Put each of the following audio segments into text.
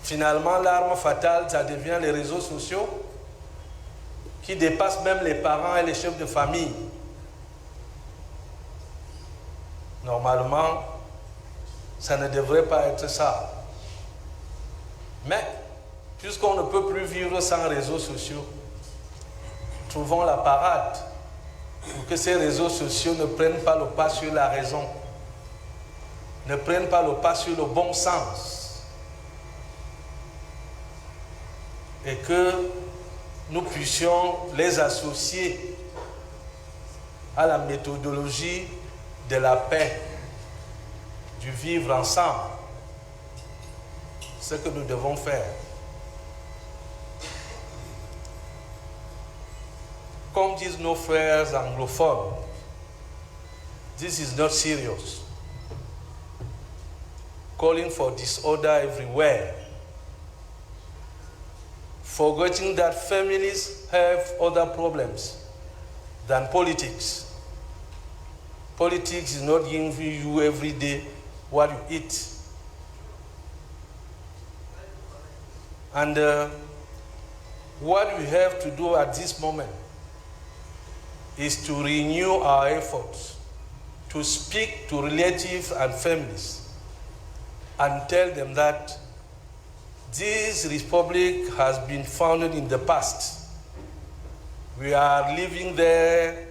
Finalement, l'arme fatale, ça devient les réseaux sociaux qui dépassent même les parents et les chefs de famille. Normalement, ça ne devrait pas être ça. Mais, puisqu'on ne peut plus vivre sans réseaux sociaux, trouvons la parade pour que ces réseaux sociaux ne prennent pas le pas sur la raison, ne prennent pas le pas sur le bon sens, et que nous puissions les associer à la méthodologie de la paix, du vivre ensemble. Ce que nous devons faire. Comme disent nos frères anglophones, this is not serious. Calling for disorder everywhere. Forgetting that families have other problems than politics. Politics is not giving you every day what you eat. And what we have to do at this moment is to renew our efforts to speak to relatives and families and tell them that this republic has been founded in the past. We are living there,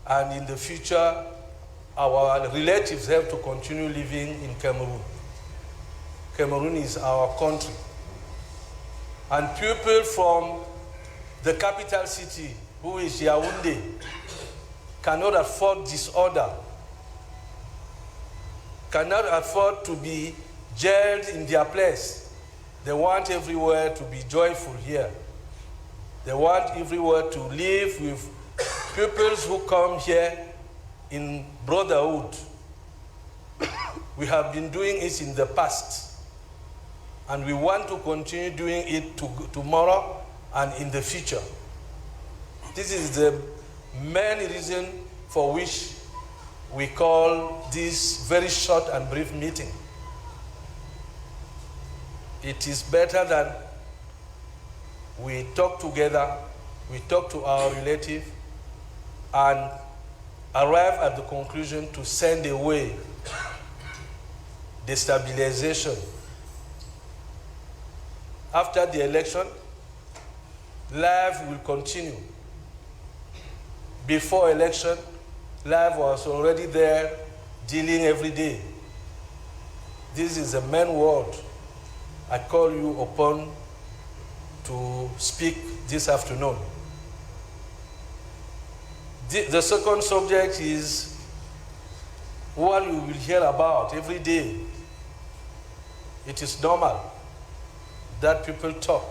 and in the future, our relatives have to continue living in Cameroon. Cameroon is our country. And people from the capital city, who is Yaoundé, cannot afford disorder, cannot afford to be jailed in their place. They want everywhere to be joyful here. They want everywhere to live with peoples who come here in brotherhood. We have been doing it in the past, and we want to continue doing it tomorrow and in the future. This is the main reason for which we call this very short and brief meeting. It is better that we talk together, we talk to our relative, and arrive at the conclusion to send away destabilization. After the election, life will continue. Before election, life was already there, dealing every day. This is the main word I call you upon to speak this afternoon. The second subject is what you will hear about every day. It is normal that people talk.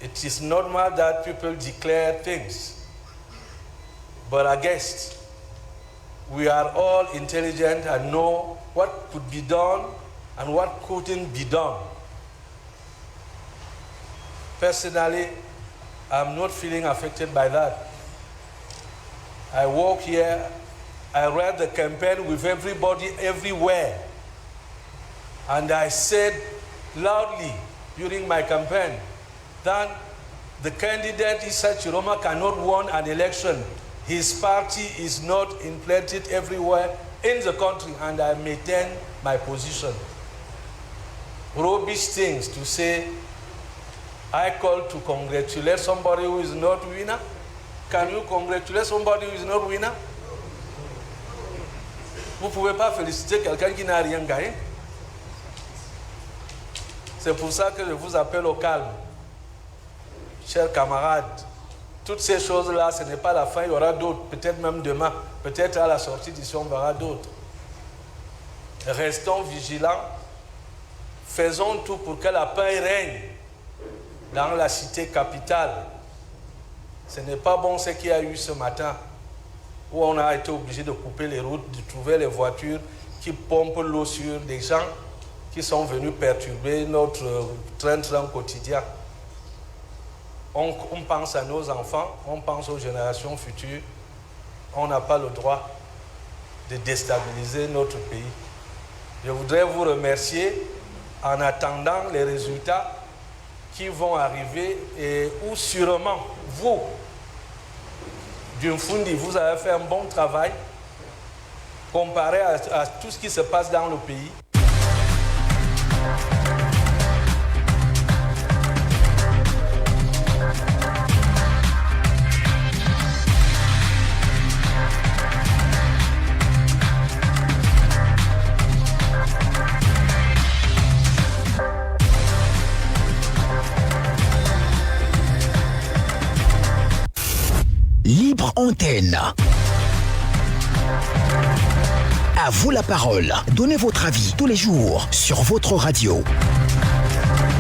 It is normal that people declare things. But I guess we are all intelligent and know what could be done and what couldn't be done. Personally, I'm not feeling affected by that. I walk here, I read the campaign with everybody everywhere. And I said loudly during my campaign that the candidate Issa Chiroma cannot win an election. His party is not implanted everywhere in the country, and I maintain my position. Rubbish things to say, I call to congratulate somebody who is not winner. Can you congratulate somebody who is not winner? Vous ne pouvez pas féliciter quelqu'un qui n'a rien gagné. C'est pour ça que je vous appelle au calme. Chers camarades, toutes ces choses-là, ce n'est pas la fin, il y aura d'autres, peut-être même demain, peut-être à la sortie d'ici, on verra d'autres. Restons vigilants, faisons tout pour que la paix règne dans la cité capitale. Ce n'est pas bon ce qu'il y a eu ce matin, où on a été obligé de couper les routes, de trouver les voitures qui pompent l'eau sur des gens qui sont venus perturber notre train-train quotidien. On pense à nos enfants, on pense aux générations futures. On n'a pas le droit de déstabiliser notre pays. Je voudrais vous remercier en attendant les résultats qui vont arriver et où sûrement vous, d'Umfundi, vous avez fait un bon travail comparé à tout ce qui se passe dans le pays. Libre antenne. À vous la parole. Donnez votre avis tous les jours sur votre radio.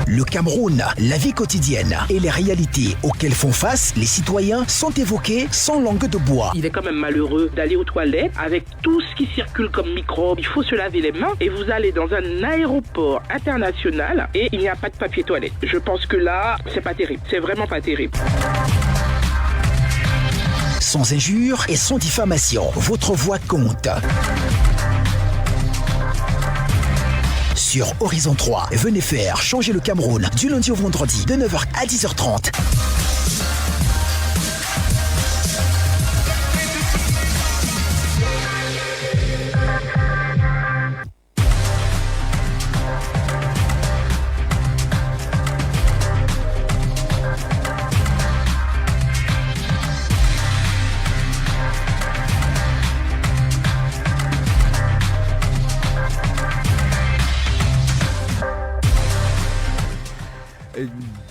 Le Cameroun, la vie quotidienne et les réalités auxquelles font face les citoyens sont évoquées sans langue de bois. Il est quand même malheureux d'aller aux toilettes avec tout ce qui circule comme microbes. Il faut se laver les mains et vous allez dans un aéroport international et il n'y a pas de papier toilette. Je pense que là, c'est pas terrible. C'est vraiment pas terrible. Sans injures et sans diffamation, votre voix compte. Sur Horizon 3, venez faire changer le Cameroun du lundi au vendredi de 9h à 10h30.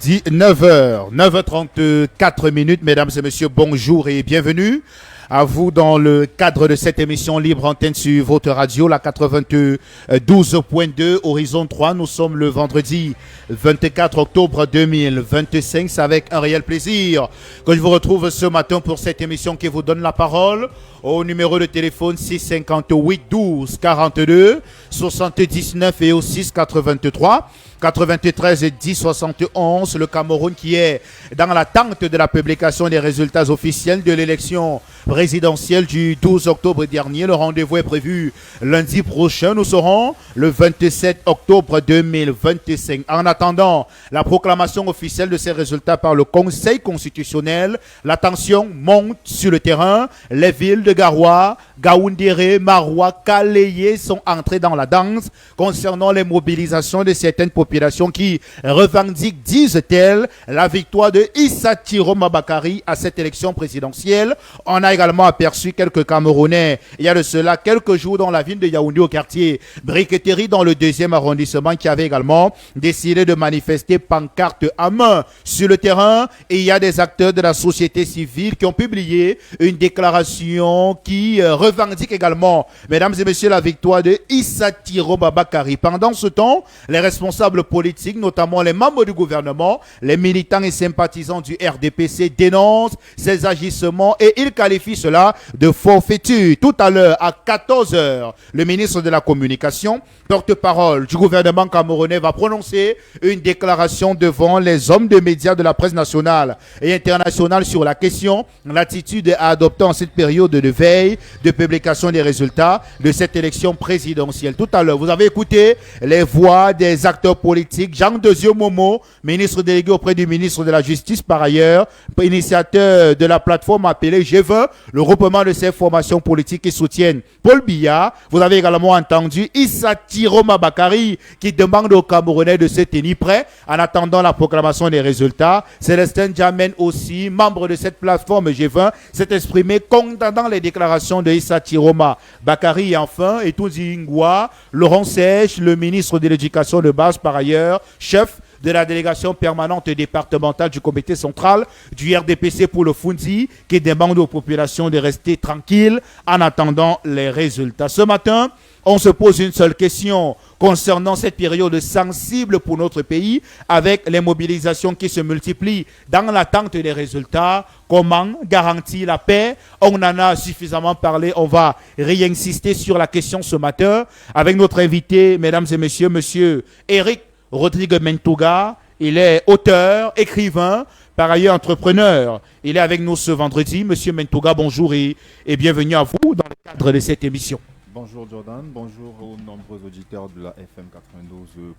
Dit 9h34 minutes, mesdames et messieurs, bonjour et bienvenue à vous dans le cadre de cette émission Libre Antenne sur votre radio, la 92.2 Horizon 3. Nous sommes le vendredi 24 octobre 2025. C'est avec un réel plaisir que je vous retrouve ce matin pour cette émission qui vous donne la parole au numéro de téléphone 658 12 42 79 et au 683 93 10 71. Le Cameroun qui est dans l'attente de la publication des résultats officiels de l'élection présidentielle du 12 octobre dernier. Le rendez-vous est prévu lundi prochain. Nous serons le 27 octobre 2025. En attendant la proclamation officielle de ces résultats par le Conseil constitutionnel, la tension monte sur le terrain. Les villes de Garoua, Gaoundéré, Maroua, Kaleye sont entrées dans la danse concernant les mobilisations de certaines populations qui revendiquent, disent-elles, la victoire de Issa Tiroma Bakari à cette élection présidentielle. On a également aperçu quelques Camerounais, il y a de cela quelques jours, dans la ville de Yaoundé au quartier Briqueterie dans le 2e arrondissement, qui avait également décidé de manifester pancarte à main sur le terrain. Et il y a des acteurs de la société civile qui ont publié une déclaration qui revendique également, mesdames et messieurs, la victoire de Issa Tiroma Bakari. Pendant ce temps, les responsables politiques, notamment les membres du gouvernement, les militants et sympathisants du RDPC dénoncent ces agissements et ils qualifient cela de forfaiture. Tout à l'heure, à 14h, le ministre de la Communication, porte-parole du gouvernement camerounais, va prononcer une déclaration devant les hommes de médias de la presse nationale et internationale sur la question, l'attitude à adopter en cette période de veille de publication des résultats de cette élection présidentielle. Tout à l'heure, vous avez écouté les voix des acteurs politiques. Jean Dezio Momo, ministre délégué auprès du ministre de la Justice, par ailleurs, initiateur de la plateforme appelée G20, le regroupement de ces formations politiques qui soutiennent Paul Biya. Vous avez également entendu Issa Tiroma Bakari qui demande aux Camerounais de se tenir prêts en attendant la proclamation des résultats. Célestin Djamen aussi, membre de cette plateforme G20, s'est exprimé condamnant les déclarations de Issa Tiroma Bakari. Et enfin, Etouzi Ngwa, Laurent Sèche, le ministre de l'Éducation de base, par ailleurs, chef de la délégation permanente départementale du comité central du RDPC pour le Fundi, qui demande aux populations de rester tranquilles en attendant les résultats. Ce matin, on se pose une seule question concernant cette période sensible pour notre pays, avec les mobilisations qui se multiplient dans l'attente des résultats. Comment garantir la paix? On en a suffisamment parlé, on va réinsister sur la question ce matin avec notre invité, mesdames et messieurs, monsieur Eric Rodrigue Mentouga. Il est auteur, écrivain, par ailleurs entrepreneur. Il est avec nous ce vendredi. Monsieur Mentouga, bonjour et bienvenue à vous dans le cadre de cette émission. Bonjour Jordan, bonjour aux nombreux auditeurs de la FM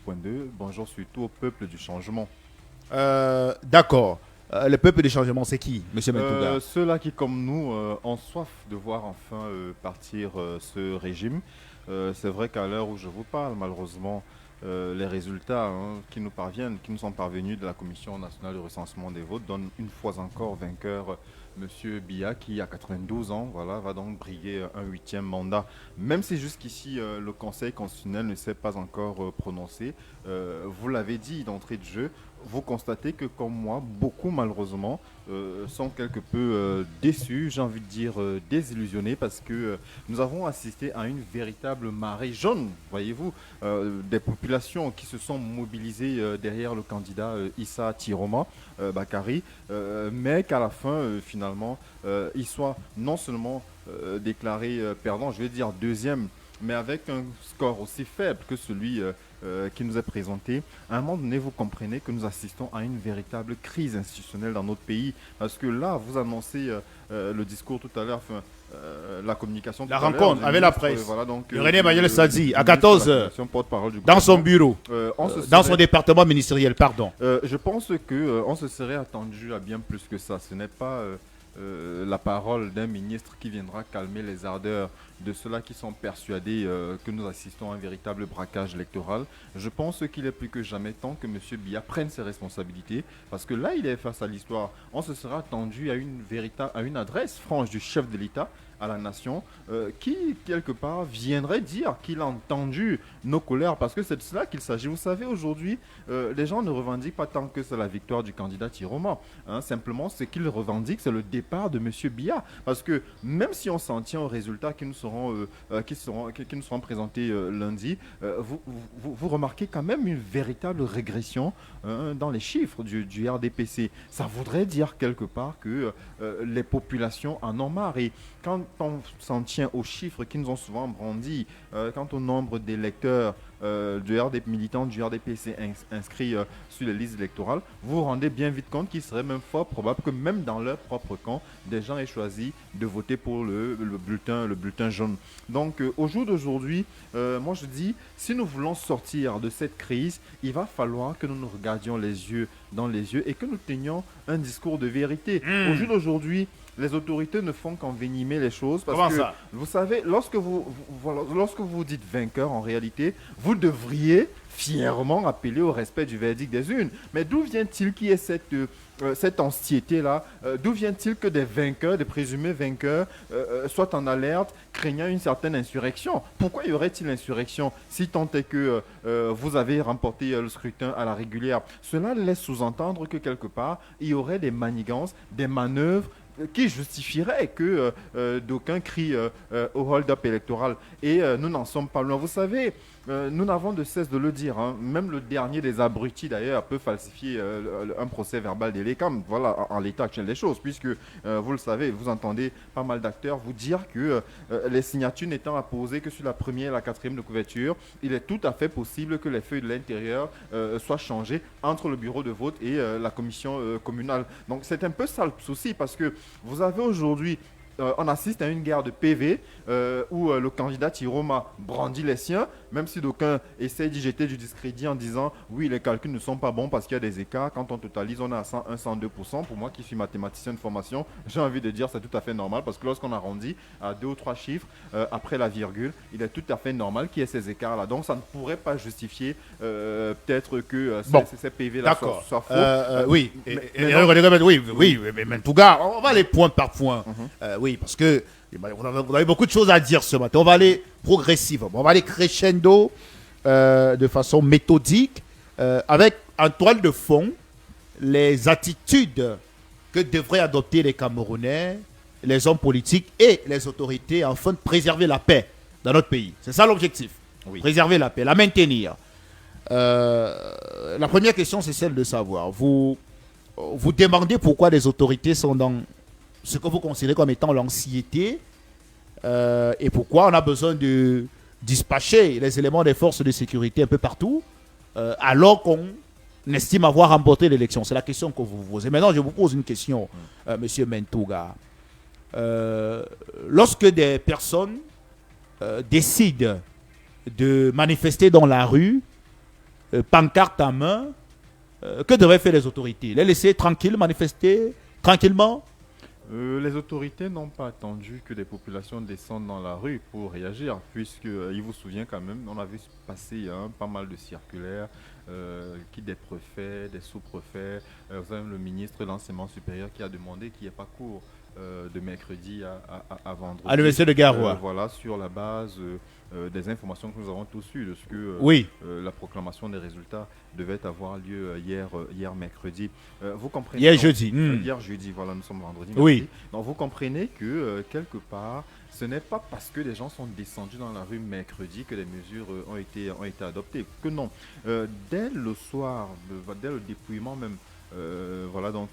92.2, bonjour surtout au peuple du changement. D'accord. Le peuple du changement, c'est qui, monsieur Mentouga? Ceux-là qui, comme nous, ont soif de voir enfin partir ce régime. C'est vrai qu'à l'heure où je vous parle, malheureusement, les résultats qui nous sont parvenus de la Commission nationale de recensement des votes donnent une fois encore vainqueur Monsieur Biya qui, à 92 ans, voilà, va donc briguer un 8e mandat. Même si jusqu'ici, le Conseil constitutionnel ne s'est pas encore prononcé, vous l'avez dit d'entrée de jeu, vous constatez que, comme moi, beaucoup, malheureusement, sont quelque peu déçus, j'ai envie de dire désillusionnés, parce que nous avons assisté à une véritable marée jaune, voyez-vous, des populations qui se sont mobilisées derrière le candidat Issa Tiroma Bakari, mais qu'à la fin, finalement, il soit non seulement déclaré perdant, je vais dire deuxième, mais avec un score aussi faible que celui qui nous est présenté. À un moment donné, vous comprenez que nous assistons à une véritable crise institutionnelle dans notre pays. Parce que là, vous annoncez le discours tout à l'heure, la communication. La rencontre avec la presse. Voilà, donc, René Emmanuel Sadi, à 14h, dans son bureau, dans son département ministériel, pardon. Je pense qu'on se serait attendu à bien plus que ça. Ce n'est pas la parole d'un ministre qui viendra calmer les ardeurs de ceux-là qui sont persuadés que nous assistons à un véritable braquage électoral. Je pense qu'il est plus que jamais temps que M. Biya prenne ses responsabilités, parce que là, il est face à l'histoire. On se sera attendu à une adresse franche du chef de l'État à la nation, qui, quelque part, viendrait dire qu'il a entendu nos colères, parce que c'est de cela qu'il s'agit. Vous savez, aujourd'hui, les gens ne revendiquent pas tant que c'est la victoire du candidat Tiroma. Simplement, ce qu'ils revendiquent, c'est le départ de M. Biya. Parce que même si on s'en tient aux résultats qui nous seront présentés lundi, vous remarquez quand même une véritable régression dans les chiffres du RDPC. Ça voudrait dire quelque part que les populations en ont marre. Et quand on s'en tient aux chiffres qui nous ont souvent brandis, quant au nombre d'électeurs militants du RDPC inscrits sur les listes électorales, vous vous rendez bien vite compte qu'il serait même fort probable que même dans leur propre camp, des gens aient choisi de voter pour le bulletin jaune. Donc au jour d'aujourd'hui, moi je dis, si nous voulons sortir de cette crise, il va falloir que nous nous regardions les yeux dans les yeux et que nous tenions un discours de vérité. Au jour d'aujourd'hui, les autorités ne font qu'envenimer les choses. Parce que, vous savez, lorsque vous vous dites vainqueur, en réalité, vous devriez fièrement appeler au respect du verdict des urnes. Mais d'où vient-il qu'il y ait cette anxiété-là? D'où vient-il que des vainqueurs, des présumés vainqueurs, soient en alerte, craignant une certaine insurrection? Pourquoi y aurait-il insurrection si tant est que vous avez remporté le scrutin à la régulière? Cela laisse sous-entendre que quelque part, il y aurait des manigances, des manœuvres qui justifierait que d'aucuns crient au hold-up électoral. Et nous n'en sommes pas loin. Vous savez, nous n'avons de cesse de le dire. Même le dernier des abrutis, d'ailleurs, peut falsifier un procès verbal des LECAM. Voilà, en l'état actuel des choses. Puisque, vous le savez, vous entendez pas mal d'acteurs vous dire que les signatures n'étant apposées que sur la première et la quatrième de couverture, il est tout à fait possible que les feuilles de l'intérieur soient changées entre le bureau de vote et la commission communale. Donc, c'est un peu ça le souci, parce que vous avez aujourd'hui, on assiste à une guerre de PV où le candidat Tiroma brandit les siens, même si d'aucuns essaient d'y jeter du discrédit en disant oui, les calculs ne sont pas bons parce qu'il y a des écarts. Quand on totalise, on est à 101, 102%. Pour moi qui suis mathématicien de formation, j'ai envie de dire c'est tout à fait normal, parce que lorsqu'on arrondit à 2 ou 3 chiffres après la virgule, il est tout à fait normal qu'il y ait ces écarts-là. Donc ça ne pourrait pas justifier peut-être que ces PV-là soient faux. Oui, mais en tout cas, on va aller point par point. Oui, parce que vous avez beaucoup de choses à dire ce matin. On va aller progressivement, on va aller crescendo de façon méthodique, avec en toile de fond les attitudes que devraient adopter les Camerounais, les hommes politiques et les autorités afin de préserver la paix dans notre pays. C'est ça l'objectif. Oui. Préserver la paix, la maintenir. La première question, c'est celle de savoir. Vous demandez pourquoi les autorités sont dans ce que vous considérez comme étant l'anxiété, et pourquoi on a besoin de dispatcher les éléments des forces de sécurité un peu partout, alors qu'on estime avoir remporté l'élection. C'est la question que vous vous posez. Maintenant, je vous pose une question, Monsieur Mentouga. Lorsque des personnes décide de manifester dans la rue, pancarte en main, que devraient faire les autorités? Les laisser tranquilles, manifester tranquillement? Les autorités n'ont pas attendu que des populations descendent dans la rue pour réagir, puisque il vous souvient quand même, on a vu passer pas mal de circulaires qui des préfets, des sous-préfets, vous avez le ministre de l'enseignement supérieur qui a demandé qu'il n'y ait pas cours de mercredi à vendredi. À l'université de Garoua. Voilà, sur la base des informations que nous avons tous eues, de ce que Oui. la proclamation des résultats devait avoir lieu hier mercredi. Vous comprenez? Hier jeudi. Hier jeudi, voilà, nous sommes vendredi. Oui. Merci. Donc vous comprenez que quelque part, ce n'est pas parce que les gens sont descendus dans la rue mercredi que les mesures ont été adoptées. Que non. Dès le soir, dès le dépouillement même, voilà donc,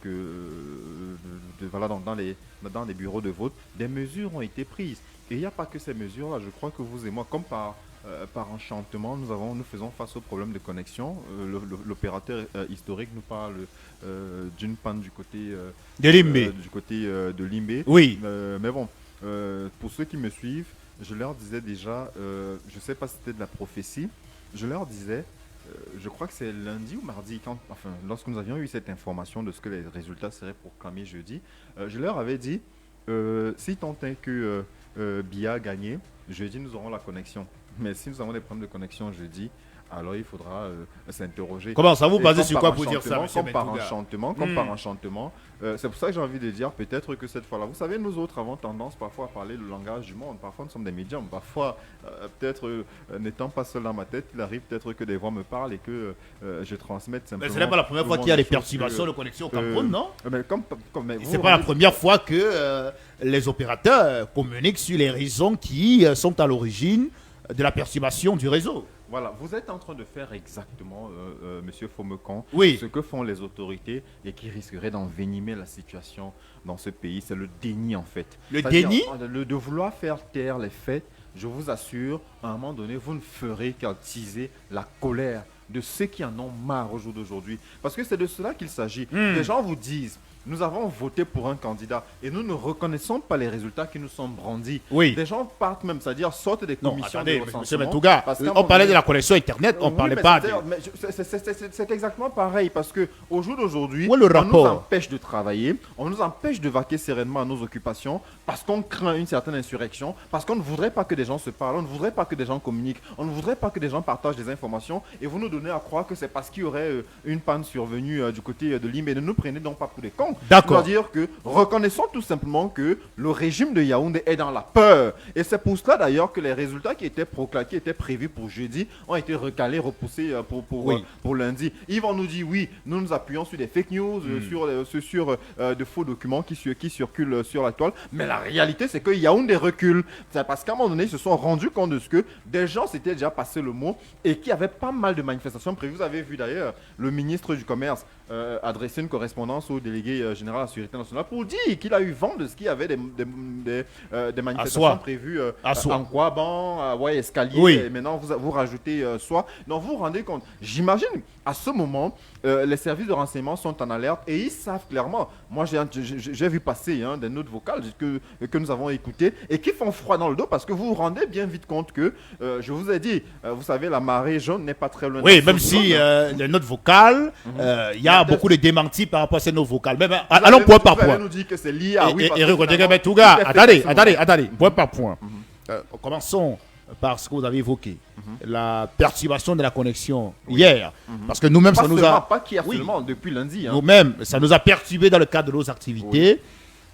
voilà donc dans les bureaux de vote, des mesures ont été prises. Et il n'y a pas que ces mesures-là. Je crois que vous et moi, comme par enchantement, nous faisons face au problème de connexion. L'opérateur historique nous parle d'une panne du côté de Limbé. De Limbé. Oui. Mais bon, pour ceux qui me suivent, je leur disais déjà, je ne sais pas si c'était de la prophétie, je leur disais, je crois que c'est lundi ou mardi, lorsque nous avions eu cette information de ce que les résultats seraient proclamés jeudi, je leur avais dit, si tant est que Bia a gagné, jeudi nous aurons la connexion. Mais si nous avons des problèmes de connexion jeudi, alors il faudra s'interroger. Comment ça, vous basez sur quoi pour dire ça, monsieur Comme par Metouga? enchantement. C'est pour ça que j'ai envie de dire, peut-être que cette fois-là, vous savez, nous autres avons tendance parfois à parler le langage du monde. Parfois, nous sommes des médiums. Parfois, peut-être, n'étant pas seul dans ma tête, il arrive peut-être que des voix me parlent et que je transmette simplement. Mais ce n'est pas la première fois qu'il y a des perturbations de connexion au Cameroun, non? Mais c'est pas la première fois que les opérateurs communiquent sur les raisons qui sont à l'origine de la perturbation du réseau. Voilà, vous êtes en train de faire exactement, monsieur Fomecan, oui, ce que font les autorités et qui risquerait d'envenimer la situation dans ce pays. C'est le déni, en fait. Le déni? De vouloir faire taire les faits, je vous assure, à un moment donné, vous ne ferez qu'attiser la colère de ceux qui en ont marre au jour d'aujourd'hui. Parce que c'est de cela qu'il s'agit. Les gens vous disent, nous avons voté pour un candidat et nous ne reconnaissons pas les résultats qui nous sont brandis. Oui. Des gens partent même, c'est-à-dire sortent des commissions de recensement. Monsieur Metouga, on parlait de la connexion Internet, on ne parlait pas de... C'est exactement pareil parce qu'au jour d'aujourd'hui, on nous empêche de travailler, on nous empêche de vaquer sereinement à nos occupations parce qu'on craint une certaine insurrection, parce qu'on ne voudrait pas que des gens se parlent, on ne voudrait pas que des gens communiquent, on ne voudrait pas que des gens partagent des informations et vous nous donnez à croire que c'est parce qu'il y aurait une panne survenue du côté de Limbe. Ne nous prenez donc pas pour des cons. D'accord. C'est-à-dire que reconnaissons tout simplement que le régime de Yaoundé est dans la peur. Et c'est pour cela d'ailleurs que les résultats qui étaient proclamés, qui étaient prévus pour jeudi, ont été recalés, repoussés pour lundi. Ils vont nous dire oui, nous nous appuyons sur des fake news, sur de faux documents qui circulent sur la toile. Mais la réalité, c'est que Yaoundé recule. C'est parce qu'à un moment donné, ils se sont rendus compte de ce que des gens s'étaient déjà passé le mot et qu'il y avait pas mal de manifestations prévues. Vous avez vu d'ailleurs le ministre du Commerce adresser une correspondance au délégué général de la Sécurité nationale pour dire qu'il a eu vent de ce qu'il y avait des manifestations prévues en Kouaban, à Ouai Escalier, oui. Et maintenant vous rajoutez Soie. Donc vous vous rendez compte, j'imagine à ce moment, les services de renseignement sont en alerte et ils savent clairement. Moi j'ai vu passer des notes vocales que nous avons écoutées et qui font froid dans le dos parce que vous vous rendez bien vite compte que, je vous ai dit, vous savez, la marée jaune n'est pas très loin. Oui, même si les notes vocales, il y a beaucoup de démentis par rapport à ces notes vocales. Mais allons point par point. Nous dit que c'est lié à attendez, point par point. Commençons par ce que vous avez évoqué, la perturbation de la connexion hier, parce que nous-mêmes ça nous a pas qu'hier seulement, depuis lundi. Nous-mêmes ça nous a perturbé dans le cadre de nos activités.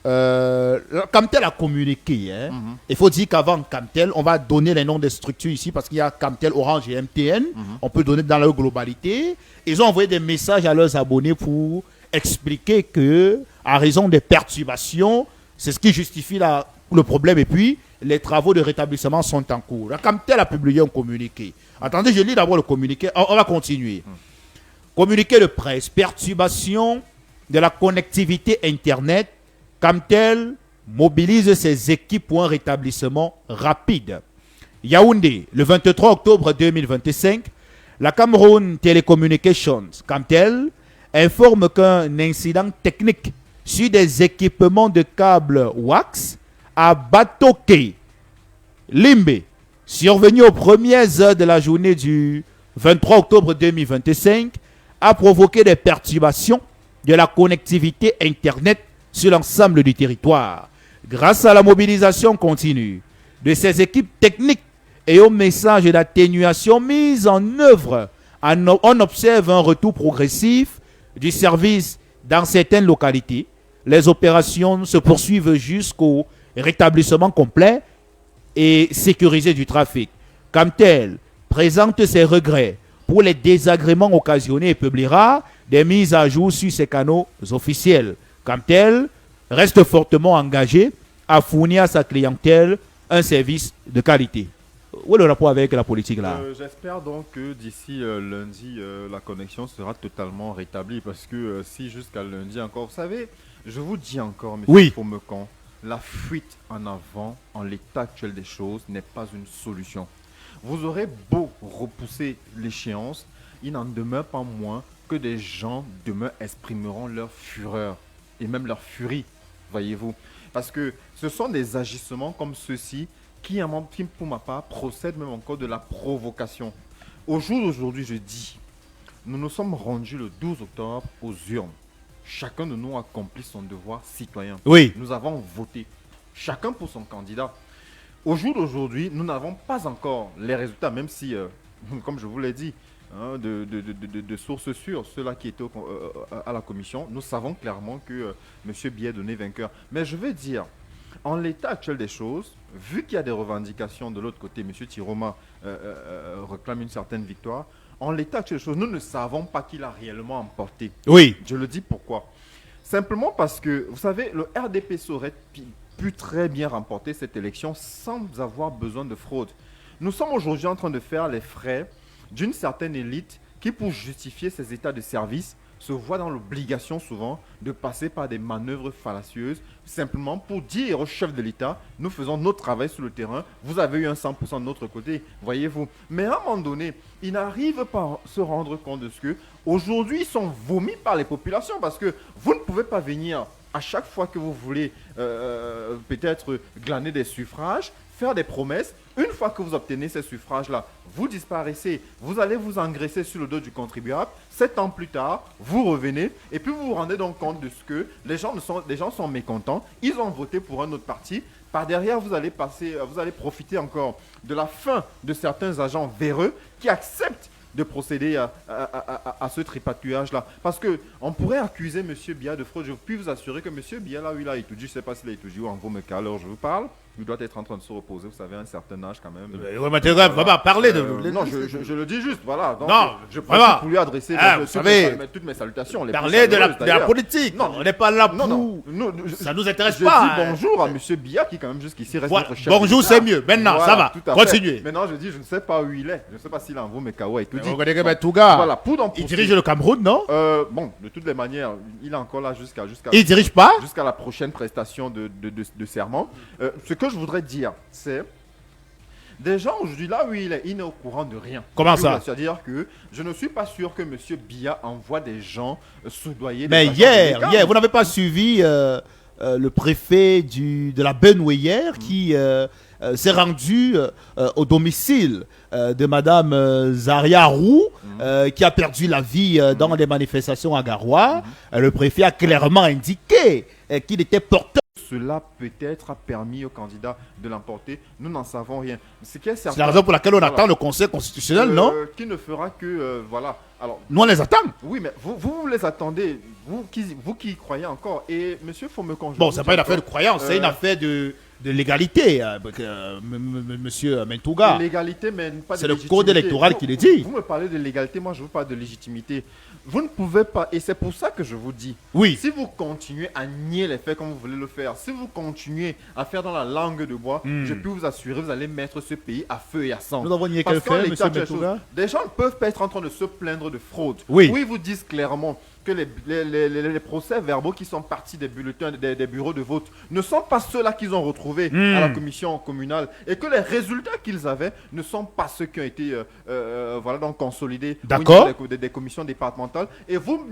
Camtel a communiqué. Il faut dire qu'avant Camtel, on va donner les noms des structures ici parce qu'il y a Camtel, Orange et MTN. On peut donner dans leur globalité. Ils ont envoyé des messages à leurs abonnés pour expliquer que, à raison des perturbations, c'est ce qui justifie le problème. Et puis, les travaux de rétablissement sont en cours. La Camtel a publié un communiqué. Attendez, je lis d'abord le communiqué. On va continuer. Communiqué de presse. Perturbation de la connectivité Internet. Camtel mobilise ses équipes pour un rétablissement rapide. Yaoundé, le 23 octobre 2025, la Cameroun Telecommunications, Camtel, informe qu'un incident technique sur des équipements de câbles WAX à Batoké, Limbe, survenu aux premières heures de la journée du 23 octobre 2025, a provoqué des perturbations de la connectivité Internet sur l'ensemble du territoire. Grâce à la mobilisation continue de ces équipes techniques et au message d'atténuation mis en œuvre, on observe un retour progressif du service dans certaines localités. Les opérations se poursuivent jusqu'au rétablissement complet et sécurisé du trafic. Camtel présente ses regrets pour les désagréments occasionnés et publiera des mises à jour sur ses canaux officiels. Camtel reste fortement engagé à fournir à sa clientèle un service de qualité. Où est le rapport avec la politique là? J'espère donc que d'ici lundi, la connexion sera totalement rétablie parce que si jusqu'à lundi encore, vous savez, je vous dis encore, monsieur Fomecan, la fuite en avant en l'état actuel des choses n'est pas une solution. Vous aurez beau repousser l'échéance, il n'en demeure pas moins que des gens demain exprimeront leur fureur et même leur furie, voyez-vous. Parce que ce sont des agissements comme ceux-ci qui, pour ma part, procèdent même encore de la provocation. Au jour d'aujourd'hui, je dis, nous nous sommes rendus le 12 octobre aux urnes. Chacun de nous a accompli son devoir citoyen. Oui. Nous avons voté, chacun pour son candidat. Au jour d'aujourd'hui, nous n'avons pas encore les résultats, même si, comme je vous l'ai dit, hein, de sources sûres, ceux-là qui étaient à la commission, nous savons clairement que M. Biya est donné vainqueur. Mais je veux dire, en l'état actuel des choses, vu qu'il y a des revendications de l'autre côté, M. Tiroma réclame une certaine victoire, en l'état actuel des choses, nous ne savons pas qui l'a réellement emporté. Oui. Je le dis pourquoi. Simplement parce que, vous savez, le RDPC aurait pu très bien remporter cette élection sans avoir besoin de fraude. Nous sommes aujourd'hui en train de faire les frais d'une certaine élite qui, pour justifier ses états de service, se voit dans l'obligation souvent de passer par des manœuvres fallacieuses, simplement pour dire au chef de l'État, nous faisons notre travail sur le terrain, vous avez eu un 100% de notre côté, voyez-vous. Mais à un moment donné, ils n'arrivent pas à se rendre compte de ce que, aujourd'hui, ils sont vomis par les populations, parce que vous ne pouvez pas venir à chaque fois que vous voulez peut-être glaner des suffrages, faire des promesses. Une fois que vous obtenez ces suffrages-là, vous disparaissez, vous allez vous engraisser sur le dos du contribuable. 7 ans plus tard, vous revenez et puis vous vous rendez donc compte de ce que les gens sont mécontents. Ils ont voté pour un autre parti. Par derrière, vous allez profiter encore de la fin de certains agents véreux qui acceptent de procéder à ce tripatouillage-là. Parce qu'on pourrait accuser M. Biya de fraude. Je puis vous assurer que M. Biya, là où il a étudié, je ne sais pas s'il a étudié ou en gros, mais à l'heure je vous parle, il doit être en train de se reposer. Vous savez, à un certain âge quand même. Oui, mais tu vas parler de... Non, je le dis juste, voilà. Donc, non, je profite pour lui adresser toutes mes salutations. Parler de la politique. Non, on n'est pas là pour... ça ne nous intéresse pas. Je dis bonjour à M. Biya qui quand même jusqu'ici reste notre chef. Bonjour, c'est mieux. Maintenant, ça va. Continuez. Maintenant, je dis, je ne sais pas où il est. Je ne sais pas s'il est en vous, mais Kawa et tout. Voilà, il dirige le Cameroun, non? Bon, de toutes les manières, il est encore là jusqu'à. Il dirige pas? Jusqu'à la prochaine prestation de serment. Ce que je voudrais dire, c'est des gens aujourd'hui là où il est au courant de rien. Comment ça? C'est-à-dire que je ne suis pas sûr que M. Biya envoie des gens soudoyer. Mais hier, vous n'avez pas suivi le préfet de la Benoué hier qui s'est rendu au domicile de Madame Zaria Roux, qui a perdu la vie dans les manifestations à Garoua. Le préfet a clairement indiqué qu'il était porteur. Cela peut-être a permis au candidat de l'emporter. Nous n'en savons rien. C'est la raison pour laquelle on attend le Conseil constitutionnel, non? Qui ne fera que... voilà. Alors, nous, on les attend. Oui, mais vous les attendez. Vous qui y croyez encore. Et monsieur Fomecan... Bon, ce n'est pas une affaire de croyance, c'est une affaire de légalité, monsieur Mentouga. Légalité, mais pas de légitimité. C'est le code électoral qui le dit. Vous me parlez de légalité, moi je vous parle de légitimité. Vous ne pouvez pas, et c'est pour ça que je vous dis, oui. Si vous continuez à nier les faits comme vous voulez le faire, si vous continuez à faire dans la langue de bois, je peux vous assurer, vous allez mettre ce pays à feu et à sang. Nous avons nié quel fait, monsieur Mentouga? Des gens ne peuvent pas être en train de se plaindre de fraude. Oui. Oui, ils vous disent clairement que les procès verbaux qui sont partis des bulletins, des bureaux de vote, ne sont pas ceux-là qu'ils ont retrouvés à la commission communale, et que les résultats qu'ils avaient ne sont pas ceux qui ont été voilà, donc consolidés des commissions départementales. Et vous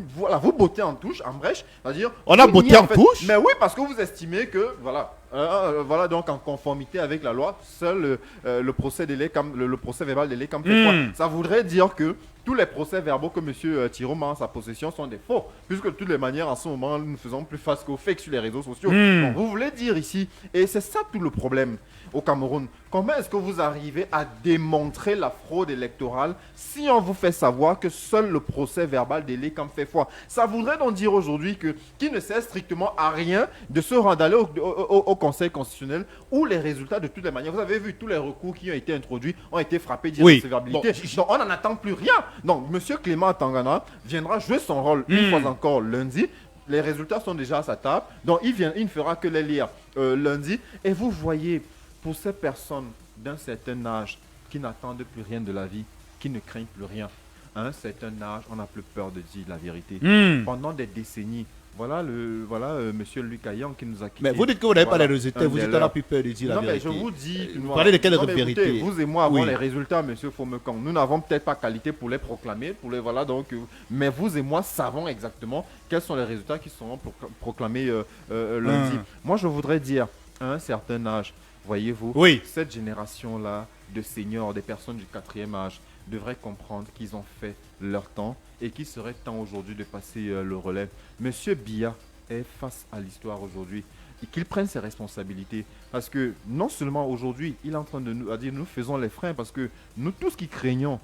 bottez en touche, en brèche, c'est-à-dire... On a botté en touche? Mais oui, parce que vous estimez que, voilà... Voilà, donc en conformité avec la loi, seul le procès le procès verbal de l'ECAM fait foi. Ça voudrait dire que tous les procès verbaux que M. Tiroma a en sa possession sont des faux, puisque de toutes les manières, en ce moment, nous ne faisons plus face qu'aux fakes sur les réseaux sociaux. Donc, vous voulez dire ici, et c'est ça tout le problème au Cameroun, comment est-ce que vous arrivez à démontrer la fraude électorale si on vous fait savoir que seul le procès verbal de l'ECAM fait foi? Ça voudrait donc dire aujourd'hui qu'il ne sert strictement à rien de se rendre d'aller au Conseil constitutionnel où les résultats de toutes les manières, vous avez vu, tous les recours qui ont été introduits ont été frappés d'irrecevabilité. Donc on n'en attend plus rien. Donc M. Clément Tangana viendra jouer son rôle une fois encore lundi. Les résultats sont déjà à sa table. Donc il ne fera que les lire lundi. Et vous voyez, pour ces personnes d'un certain âge qui n'attendent plus rien de la vie, qui ne craignent plus rien, à un certain âge, on n'a plus peur de dire la vérité. Pendant des décennies, voilà monsieur Luc Ayang qui nous a quittés. Mais vous dites que vous n'avez pas les résultats, vous êtes là plus peur de dire la vérité. Non, mais je vous dis... Vous parlez de quelle vérité? Écoutez, vous et moi avons les résultats, monsieur Fomekan. Nous n'avons peut-être pas qualité pour les proclamer, mais vous et moi savons exactement quels sont les résultats qui seront proclamés lundi. Moi, je voudrais dire, à un certain âge, voyez-vous, cette génération-là de seniors, des personnes du 4e âge, devraient comprendre qu'ils ont fait leur temps et qu'il serait temps aujourd'hui de passer le relais. Monsieur Biya est face à l'histoire aujourd'hui et qu'il prenne ses responsabilités. Parce que non seulement aujourd'hui, il est en train de nous dire nous faisons les freins parce que nous tous qui craignons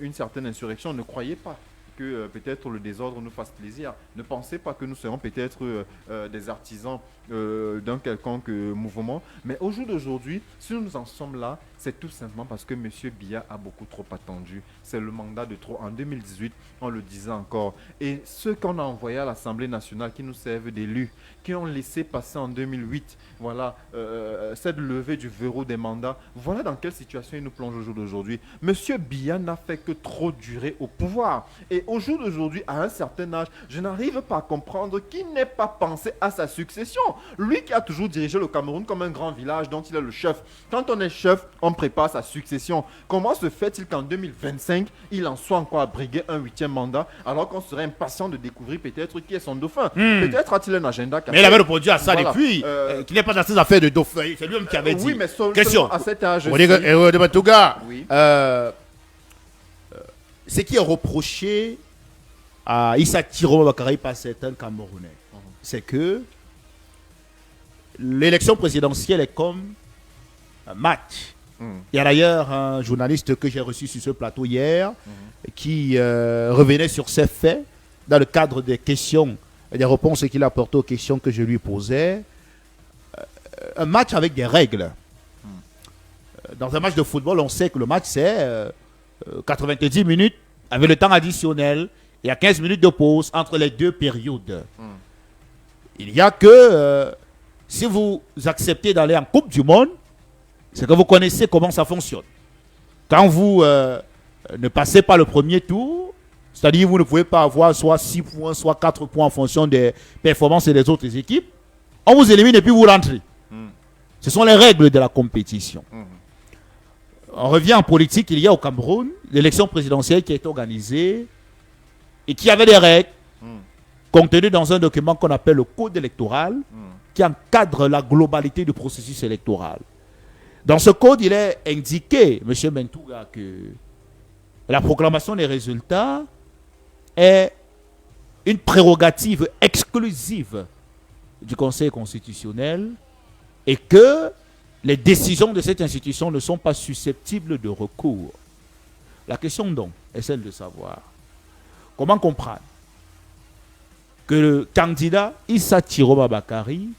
une certaine insurrection ne croyez pas que peut-être le désordre nous fasse plaisir. Ne pensez pas que nous serons peut-être des artisans d'un quelconque mouvement. Mais au jour d'aujourd'hui, si nous en sommes là, c'est tout simplement parce que M. Biya a beaucoup trop attendu. C'est le mandat de trop. En 2018, on le disait encore. Et ceux qu'on a envoyés à l'Assemblée nationale qui nous servent d'élus, qui ont laissé passer en 2008, voilà, cette levée du verrou des mandats, voilà dans quelle situation il nous plonge au jour d'aujourd'hui. M. Biya n'a fait que trop durer au pouvoir. Et au jour d'aujourd'hui, à un certain âge, je n'arrive pas à comprendre qu'il n'ait pas pensé à sa succession. Lui qui a toujours dirigé le Cameroun comme un grand village dont il est le chef. Quand on est chef, on prépare sa succession. Comment se fait-il qu'en 2025, il en soit encore à briguer un 8e mandat alors qu'on serait impatient de découvrir peut-être qui est son dauphin? Peut-être a-t-il un agenda caché. Mais il avait répondu à ça depuis, qu'il n'est pas dans ses affaires de dauphin. C'est lui-même qui avait dit. Oui, mais question. À cet âge. Oui. Ce qui est reproché à Issa Tiroma Bakary par certains Camerounais, c'est que l'élection présidentielle est comme un match. Il y a d'ailleurs un journaliste que j'ai reçu sur ce plateau hier qui revenait sur ces faits dans le cadre des questions et des réponses qu'il a apportées aux questions que je lui posais. Un match avec des règles. Dans un match de football, on sait que le match c'est 90 minutes avec le temps additionnel. Il y a 15 minutes de pause entre les deux périodes. Il n'y a que si vous acceptez d'aller en Coupe du Monde, c'est que vous connaissez comment ça fonctionne. Quand vous ne passez pas le premier tour, c'est-à-dire vous ne pouvez pas avoir soit 6 points, soit 4 points en fonction des performances des autres équipes, on vous élimine et puis vous rentrez. Ce sont les règles de la compétition. On revient en politique, il y a au Cameroun l'élection présidentielle qui est organisée et qui avait des règles contenues dans un document qu'on appelle le Code électoral qui encadre la globalité du processus électoral. Dans ce code, il est indiqué, M. Mentouga, que la proclamation des résultats est une prérogative exclusive du Conseil constitutionnel et que les décisions de cette institution ne sont pas susceptibles de recours. La question donc est celle de savoir comment comprendre que le candidat Issa Tiroma Bakary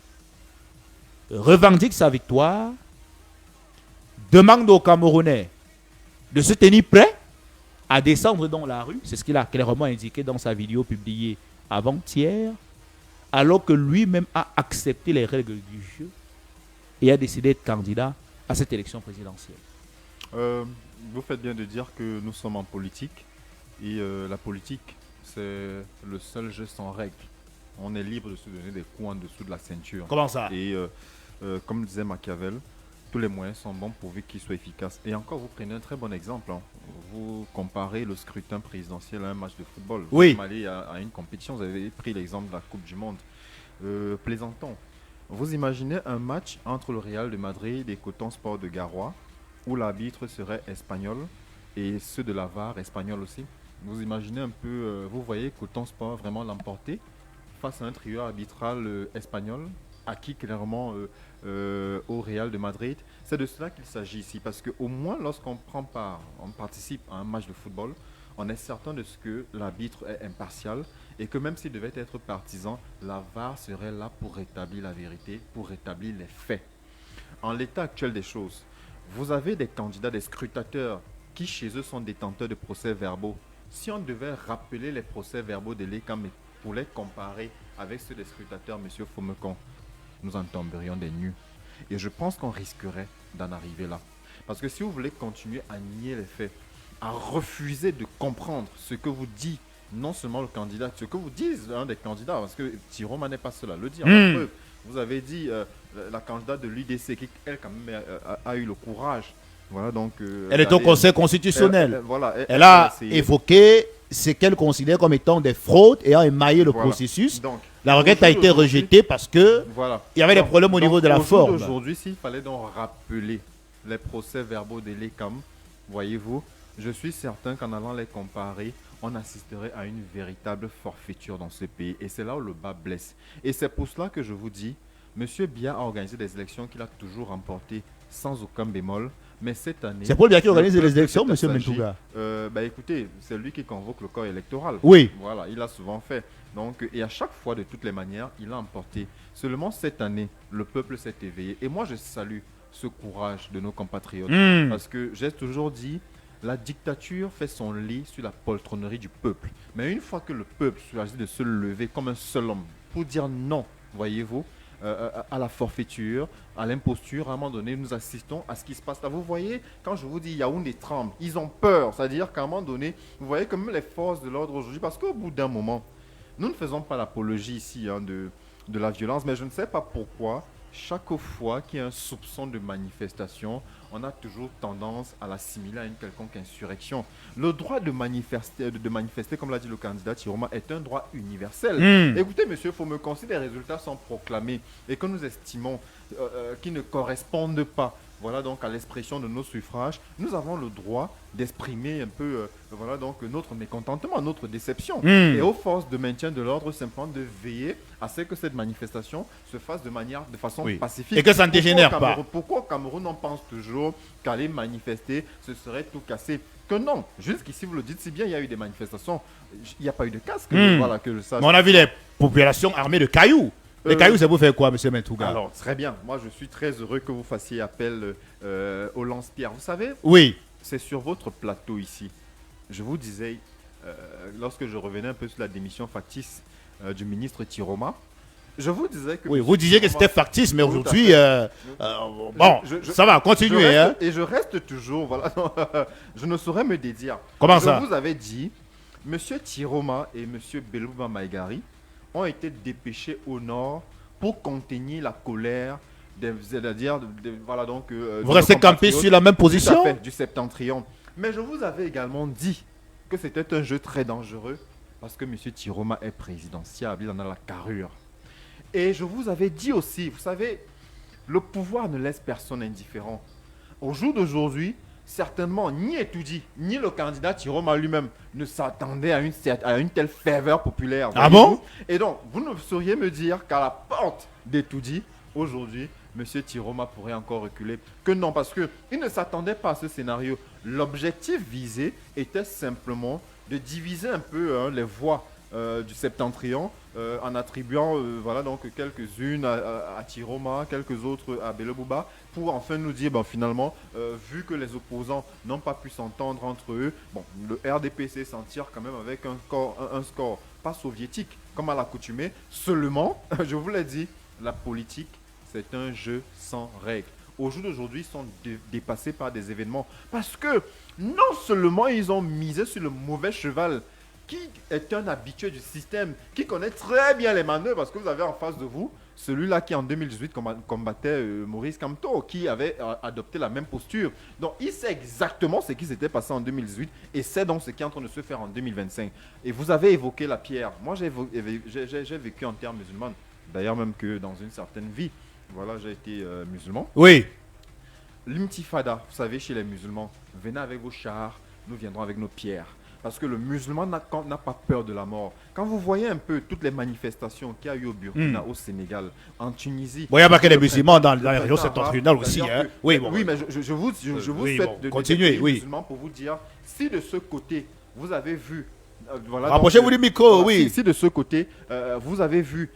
revendique sa victoire, demande aux Camerounais de se tenir prêts à descendre dans la rue, c'est ce qu'il a clairement indiqué dans sa vidéo publiée avant-hier, alors que lui-même a accepté les règles du jeu et a décidé d'être candidat à cette élection présidentielle. Vous faites bien de dire que nous sommes en politique et la politique, c'est le seul jeu sans règles. On est libre de se donner des coups en dessous de la ceinture. Comment ça? Et comme disait Machiavel, tous les moyens sont bons pourvu qu'ils soient efficaces. Et encore, vous prenez un très bon exemple. Vous comparez le scrutin présidentiel à un match de football. Oui. Vous allez à une compétition, vous avez pris l'exemple de la Coupe du Monde. Plaisantons. Vous imaginez un match entre le Real de Madrid et Coton Sport de Garoua, où l'arbitre serait espagnol et ceux de la VAR espagnol aussi. Vous imaginez un peu, vous voyez Coton Sport vraiment l'emporter face à un trio arbitral espagnol, acquis clairement au Real de Madrid. C'est de cela qu'il s'agit ici, parce qu'au moins lorsqu'on prend part, on participe à un match de football, on est certain de ce que l'arbitre est impartial et que même s'il devait être partisan, la VAR serait là pour rétablir la vérité, pour rétablir les faits. En l'état actuel des choses, vous avez des candidats, des scrutateurs qui chez eux sont détenteurs de procès-verbaux. Si on devait rappeler les procès-verbaux de l'ECAM pour les comparer avec ceux des scrutateurs, M. Fomekon, nous en tomberions des nues. Et je pense qu'on risquerait d'en arriver là. Parce que si vous voulez continuer à nier les faits, à refuser de comprendre ce que vous dit non seulement le candidat, ce que vous disent un des candidats, parce que Tiroma n'est pas seul à le dire. La preuve, vous avez dit la candidate de l'UDC qui, elle, quand même, a eu le courage. Voilà, donc, elle est au Conseil constitutionnel. Elle a évoqué ce qu'elle considère comme étant des fraudes ayant émaillé le processus. Donc, la requête a été rejetée parce que il y avait des problèmes au niveau de la forme. Aujourd'hui, s'il fallait donc rappeler les procès-verbaux de l'ECAM, voyez-vous, je suis certain qu'en allant les comparer, on assisterait à une véritable forfaiture dans ce pays. Et c'est là où le bas blesse. Et c'est pour cela que je vous dis, M. Biya a organisé des élections qu'il a toujours remportées sans aucun bémol. Mais cette année... C'est Paul Biya qui organise les élections, M. Mentouga? Écoutez, c'est lui qui convoque le corps électoral. Oui. Voilà, il l'a souvent fait. Donc, et à chaque fois, de toutes les manières, il a emporté. Seulement cette année, le peuple s'est éveillé. Et moi, je salue ce courage de nos compatriotes. Parce que j'ai toujours dit... La dictature fait son lit sur la poltronnerie du peuple. Mais une fois que le peuple choisit de se lever comme un seul homme pour dire non, voyez-vous, à la forfaiture, à l'imposture, à un moment donné, nous assistons à ce qui se passe là. Vous voyez, quand je vous dis Yaoundé tremble, ils ont peur. C'est-à-dire qu'à un moment donné, vous voyez comme les forces de l'ordre aujourd'hui, parce qu'au bout d'un moment, nous ne faisons pas l'apologie ici de la violence, mais je ne sais pas pourquoi, chaque fois qu'il y a un soupçon de manifestation, on a toujours tendance à l'assimiler à une quelconque insurrection. Le droit de manifester, comme l'a dit le candidat Tiroma, est un droit universel. Écoutez, monsieur, faut me considérer les résultats sont proclamés et que nous estimons qu'ils ne correspondent pas, voilà, donc à l'expression de nos suffrages, nous avons le droit d'exprimer un peu voilà, donc notre mécontentement, notre déception. Et aux forces de maintien de l'ordre, simplement de veiller à ce que cette manifestation se fasse de façon pacifique. Et que ça ne dégénère pas. Pourquoi au Cameroun on pense toujours qu'aller manifester, ce serait tout casser? Que non. Jusqu'ici, vous le dites si bien, il y a eu des manifestations, il n'y a pas eu de casque. Voilà, que je sache. Mais on a vu les populations armées de cailloux. Les cailloux, ça vous fait quoi, M. Mentouga? Alors, très bien. Moi, je suis très heureux que vous fassiez appel au lance-pierre. Vous savez, oui, c'est sur votre plateau ici. Je vous disais, lorsque je revenais un peu sur la démission factice du ministre Tiroma, je vous disais que... Oui, vous disiez que c'était factice, mais aujourd'hui, bon, ça va, continuez. Et je reste toujours, voilà, je ne saurais me dédire. Comment ça? Je vous avais dit, M. Tiroma et M. Belouba Maïgari ont été dépêchés au nord pour contenir la colère, c'est-à-dire, voilà donc... vous restez campé sur la même position? Tout à fait, du septentrion. Mais je vous avais également dit que c'était un jeu très dangereux parce que M. Tiroma est présidentiable, il en a la carrure. Et je vous avais dit aussi, vous savez, le pouvoir ne laisse personne indifférent. Au jour d'aujourd'hui, certainement, ni Etoudi, ni le candidat Tiroma lui-même ne s'attendaient à une telle ferveur populaire. Ah bon? Et donc, vous ne sauriez me dire qu'à la porte d'Etoudi, aujourd'hui, M. Tiroma pourrait encore reculer. Que non, parce qu'il ne s'attendait pas à ce scénario. L'objectif visé était simplement de diviser un peu les voix du septentrion en attribuant voilà, donc quelques-unes à Tiroma, quelques autres à Belebouba, pour enfin nous dire, finalement, vu que les opposants n'ont pas pu s'entendre entre eux, bon, le RDPC s'en tire quand même avec un score pas soviétique, comme à l'accoutumée. Seulement, je vous l'ai dit, la politique, c'est un jeu sans règles. Au jour d'aujourd'hui, ils sont dépassés par des événements parce que non seulement ils ont misé sur le mauvais cheval, qui est un habitué du système, qui connaît très bien les manœuvres, parce que vous avez en face de vous celui-là qui en 2018 combattait Maurice Kamto, qui avait adopté la même posture. Donc il sait exactement ce qui s'était passé en 2018 et c'est donc ce qui est en train de se faire en 2025. Et vous avez évoqué la pierre. Moi j'ai vécu en termes musulmans. D'ailleurs, même que dans une certaine vie, voilà, j'ai été musulman. Oui. L'intifada, vous savez, chez les musulmans, venez avec vos chars, nous viendrons avec nos pierres. Parce que le musulman n'a pas peur de la mort. Quand vous voyez un peu toutes les manifestations qu'il y a eu au Burkina, au Sénégal, en Tunisie... Bon, il y a pas que les le musulmans dans le la région printemps septenténriale arabe, aussi. c'est-à-dire Hein. que- Oui, bon. oui, mais je vous oui, souhaite bon, continuez, oui. musulmans pour vous dire, si de ce côté, vous avez vu... voilà, Rapprochez-vous donc, du micro, voilà, oui. si de ce côté, vous avez vu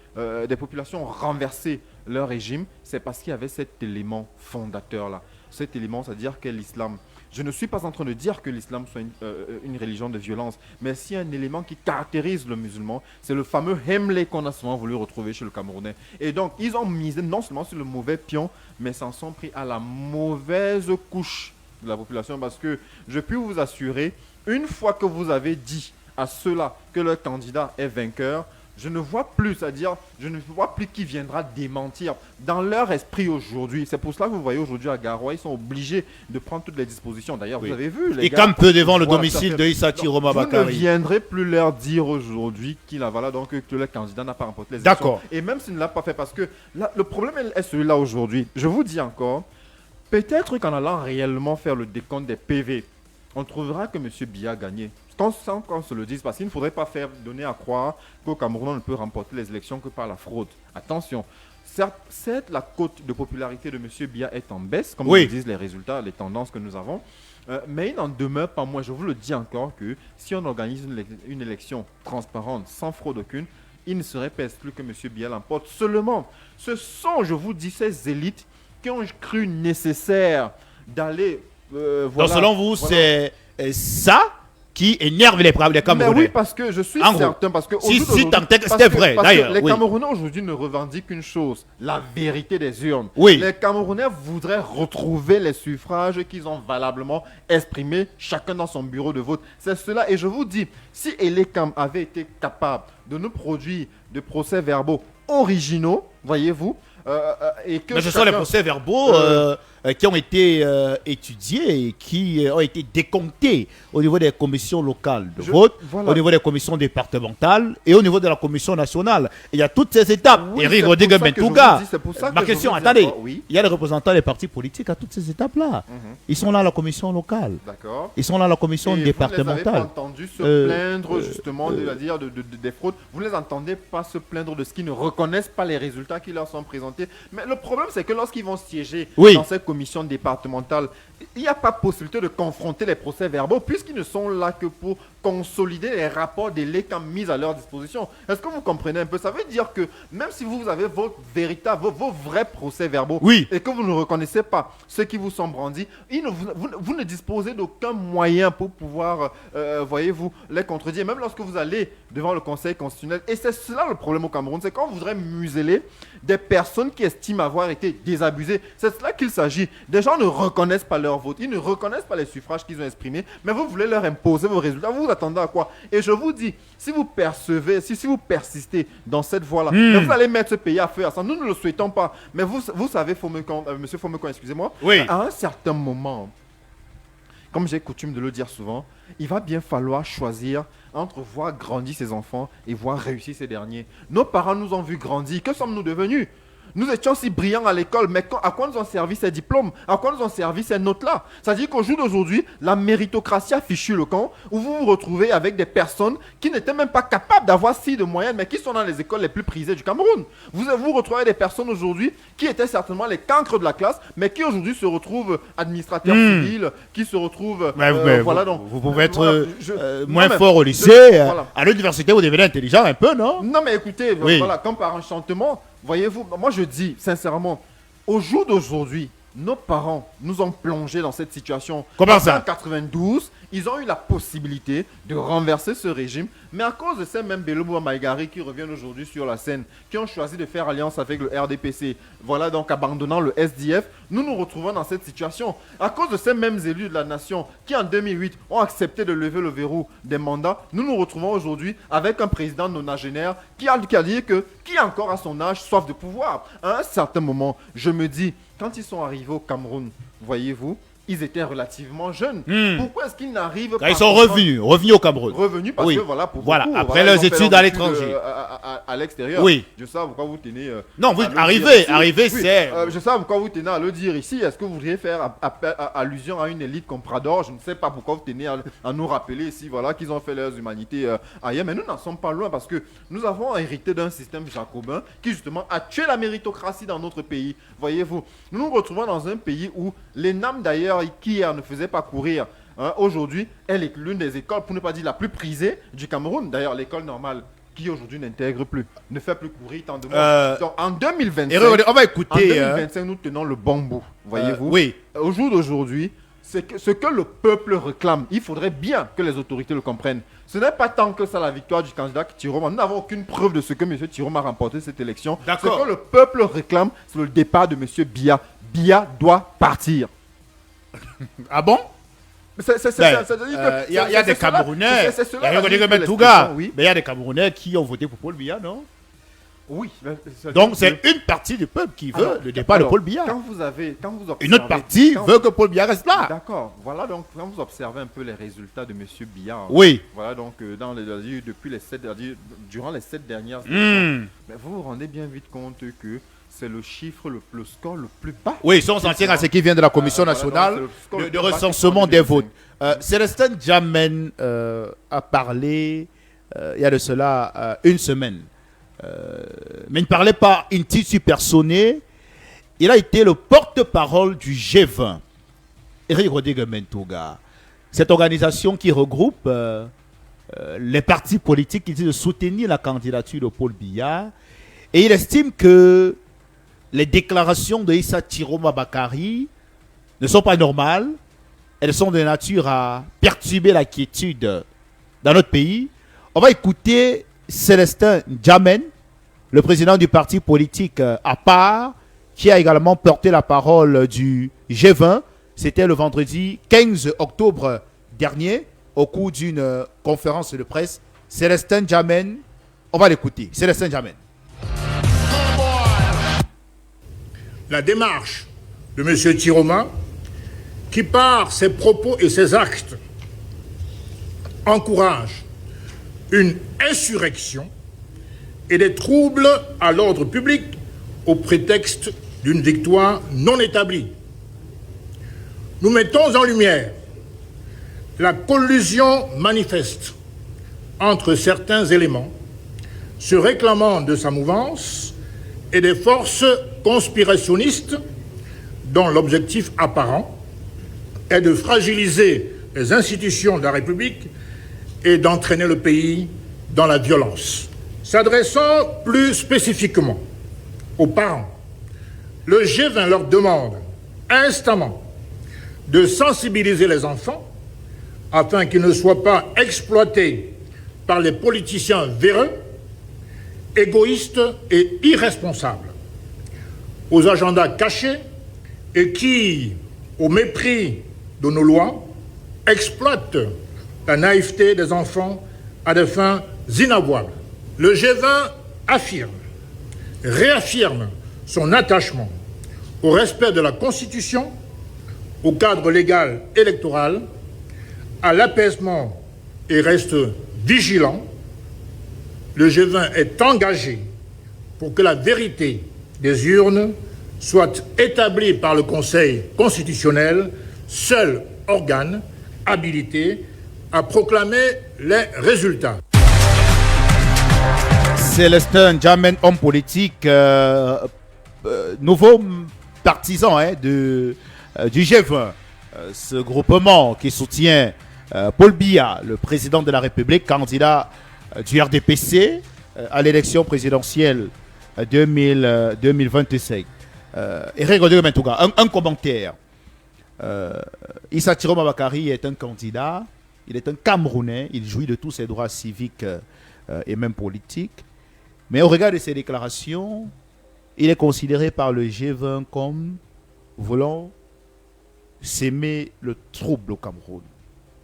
des populations renverser leur régime, c'est parce qu'il y avait cet élément fondateur-là. Cet élément, c'est-à-dire que l'islam... Je ne suis pas en train de dire que l'islam soit une religion de violence, mais s'il y a un élément qui caractérise le musulman, c'est le fameux Hemlé qu'on a souvent voulu retrouver chez le Camerounais. Et donc, ils ont misé non seulement sur le mauvais pion, mais s'en sont pris à la mauvaise couche de la population. Parce que je puis vous assurer, une fois que vous avez dit à ceux-là que leur candidat est vainqueur, je ne vois plus, c'est-à-dire, je ne vois plus qui viendra démentir dans leur esprit aujourd'hui. C'est pour cela que vous voyez aujourd'hui à Garoua, ils sont obligés de prendre toutes les dispositions. D'ailleurs, Oui. vous avez vu, les Et gars, campent devant le voilà, domicile ça de fait- Issati Donc, Roma vous ne Bakari. viendrez plus leur dire aujourd'hui qu'il a, voilà, donc, que le candidat n'a pas remporté les élections. D'accord. Et même s'il ne l'a pas fait, parce que là, le problème est celui-là aujourd'hui. Je vous dis encore, peut-être qu'en allant réellement faire le décompte des PV, on trouvera que M. Biya a gagné. Sans qu'on se le dise, parce qu'il ne faudrait pas donner à croire qu'au Cameroun, on ne peut remporter les élections que par la fraude. Attention, certes, la cote de popularité de M. Biya est en baisse, comme Oui. nous disent les résultats, les tendances que nous avons. Mais il n'en demeure pas moins, je vous le dis encore, que si on organise une élection transparente, sans fraude aucune, il ne serait pas exclu que M. Biya l'emporte. Seulement, ce sont, je vous dis, ces élites qui ont cru nécessaire d'aller... Donc, voilà, selon vous, voilà. c'est ça qui énerve les Mais Camerounais. oui, parce que je suis En gros. certain, parce que... au Si- jour si d'aujourd'hui- tant est que parce c'était que- vrai, parce que d'ailleurs, les oui. Camerounais aujourd'hui ne revendiquent qu'une chose, la vérité des urnes. Oui. Les Camerounais voudraient retrouver les suffrages qu'ils ont valablement exprimés, chacun dans son bureau de vote. C'est cela, et je vous dis, si Elecam avait été capable de nous produire des procès-verbaux originaux, voyez-vous, et que Mais ce sont les chacun- procès-verbaux qui ont été étudiés et qui ont été décomptés au niveau des commissions locales de vote, voilà. au niveau des commissions départementales et au niveau de la commission nationale. Et il y a toutes ces étapes. Oui, Eric c'est Rodrigue pour ça que je vous Bentouga. dis, c'est pour ça Ma que je question, vous dis attendez, encore, oui. il y a les représentants des partis politiques à toutes ces étapes-là. Ils sont là à la commission locale. D'accord. Ils sont là à la commission Et vous ne les avez départementale. pas entendus se Euh, plaindre justement des fraudes. Vous ne les entendez pas se plaindre de ce qu'ils ne reconnaissent pas les résultats qui leur sont présentés. Mais le problème, c'est que lorsqu'ils vont siéger Oui. dans cette commission départementale, il n'y a pas possibilité de confronter les procès-verbaux puisqu'ils ne sont là que pour consolider les rapports des LECAM mis à leur disposition. Est-ce que vous comprenez un peu? Ça veut dire que même si vous avez votre véritable, vos vrais procès-verbaux Oui. et que vous ne reconnaissez pas ceux qui vous sont brandis, vous ne disposez d'aucun moyen pour pouvoir, voyez-vous, les contredire. Même lorsque vous allez devant le Conseil constitutionnel, et c'est cela le problème au Cameroun, c'est qu'on voudrait museler des personnes qui estiment avoir été désabusées. C'est cela qu'il s'agit. Des gens ne reconnaissent pas leur vote, ils ne reconnaissent pas les suffrages qu'ils ont exprimés, mais vous voulez leur imposer vos résultats. Vous vous attendez à quoi? Et je vous dis, si vous percevez, si vous persistez dans cette voie-là, mais vous allez mettre ce pays à feu à ça. Nous ne le souhaitons pas. Mais vous savez, monsieur Fomekon, excusez-moi, Oui. à un certain moment, comme j'ai coutume de le dire souvent, il va bien falloir choisir entre voir grandir ses enfants et voir réussir ces derniers. Nos parents nous ont vu grandir. Que sommes-nous devenus? Nous étions si brillants à l'école, mais à quoi nous ont servi ces diplômes? À quoi nous ont servi ces notes-là? C'est-à-dire qu'au jour d'aujourd'hui, la méritocratie a fichu le camp, où vous vous retrouvez avec des personnes qui n'étaient même pas capables d'avoir si de moyenne, mais qui sont dans les écoles les plus prisées du Cameroun. Vous vous retrouvez avec des personnes aujourd'hui qui étaient certainement les cancres de la classe, mais qui aujourd'hui se retrouvent administrateurs civils, qui se retrouvent... Mais voilà, vous, donc, vous pouvez être non, moins mais fort au lycée. voilà. À l'université, vous devenez intelligent un peu, non? Non, mais écoutez, Oui. voilà, comme par enchantement, voyez-vous, moi je dis sincèrement, au jour d'aujourd'hui, nos parents nous ont plongé dans cette situation. Comment ça? En 92, ils ont eu la possibilité de renverser ce régime, mais à cause de ces mêmes Belobou Maïgari qui reviennent aujourd'hui sur la scène, qui ont choisi de faire alliance avec le RDPC, voilà, donc abandonnant le SDF, nous nous retrouvons dans cette situation. À cause de ces mêmes élus de la nation qui en 2008 ont accepté de lever le verrou des mandats, nous nous retrouvons aujourd'hui avec un président nonagénaire qui a dit que, qui encore à son âge, soif de pouvoir. À un certain moment, je me dis, quand ils sont arrivés au Cameroun, voyez-vous, ils étaient relativement jeunes. Pourquoi est-ce qu'ils n'arrivent pas Ils sont revenus au Cameroun. Revenus parce que voilà, pour voilà. beaucoup, Après voilà, leurs ils ont fait études leurs à l'étranger. À l'extérieur. Oui. Je sais pourquoi vous tenez. Non, vous à le arrivez, dire ici. Oui, c'est. je sais pourquoi vous tenez à le dire ici. Est-ce que vous voudriez faire allusion à une élite comme Prador? Je ne sais pas pourquoi vous tenez à nous rappeler ici, voilà, qu'ils ont fait leurs humanités ailleurs. Mais nous n'en sommes pas loin parce que nous avons hérité d'un système jacobin qui justement a tué la méritocratie dans notre pays. Voyez-vous, nous nous retrouvons dans un pays où l'ENAM d'ailleurs, qui hier ne faisait pas courir, aujourd'hui, elle est l'une des écoles, pour ne pas dire la plus prisée du Cameroun. D'ailleurs, l'école normale, qui aujourd'hui n'intègre plus, ne fait plus courir tant de monde. Donc en 2025, on va écouter. en 2025 nous tenons le bon bout, voyez-vous. Oui. Au jour d'aujourd'hui, ce que le peuple réclame, il faudrait bien que les autorités le comprennent. Ce n'est pas tant que ça la victoire du candidat Tiroma. Nous n'avons aucune preuve de ce que M. Tiroma a remporté cette élection. D'accord. Ce que le peuple réclame, c'est le départ de M. Biya. Biya doit partir. Ah bon? Il y a des Camerounais. Mais il y a des Camerounais qui ont voté pour Paul Biya, non? Oui. Donc c'est une partie du peuple qui veut le départ de Paul Biya. Quand vous observez, une autre partie veut que Paul Biya reste là. D'accord. Voilà donc quand vous observez un peu les résultats de M. Biya. Oui. Voilà donc durant les 7 dernières années, mais vous vous rendez bien vite compte que c'est le chiffre, le score le plus bas. Oui, si on s'en tient à ce qui vient de la Commission nationale de recensement des votes. Célestin Djamène a parlé il y a de cela une semaine. Mais il ne parlait pas in titu personné. Il a été le porte-parole du G20. Eric Rodrigue Mentoga. Cette organisation qui regroupe les partis politiques qui disent de soutenir la candidature de Paul Biya. Et il estime que les déclarations de Issa Tiroma Bakari ne sont pas normales. Elles sont de nature à perturber la quiétude dans notre pays. On va écouter Célestin Djamène, le président du parti politique à part, qui a également porté la parole du G20. C'était le vendredi 15 octobre dernier, au cours d'une conférence de presse. Célestin Djamène, on va l'écouter. Célestin Djamène. La démarche de M. Tiroma, qui par ses propos et ses actes encourage une insurrection et des troubles à l'ordre public au prétexte d'une victoire non établie. Nous mettons en lumière la collusion manifeste entre certains éléments se réclamant de sa mouvance et des forces conspirationnistes dont l'objectif apparent est de fragiliser les institutions de la République et d'entraîner le pays dans la violence. S'adressant plus spécifiquement aux parents, le G20 leur demande instamment de sensibiliser les enfants afin qu'ils ne soient pas exploités par les politiciens véreux, égoïstes et irresponsables, aux agendas cachés et qui, au mépris de nos lois, exploitent la naïveté des enfants à des fins inavouables. Le G20 réaffirme son attachement au respect de la Constitution, au cadre légal électoral, à l'apaisement et reste vigilant. Le G20 est engagé pour que la vérité des urnes soit établie par le Conseil constitutionnel, seul organe habilité à proclamer les résultats. Célestin Djamène, homme politique, nouveau partisan du G20, ce groupement qui soutient Paul Biya, le président de la République, candidat du RDPC à l'élection présidentielle 2025. Eric Rodrigue Mentoga, un commentaire. Issa Tiroma Bakari est un candidat, il est un Camerounais, il jouit de tous ses droits civiques et même politiques. Mais au regard de ses déclarations, il est considéré par le G20 comme voulant s'aimer le trouble au Cameroun.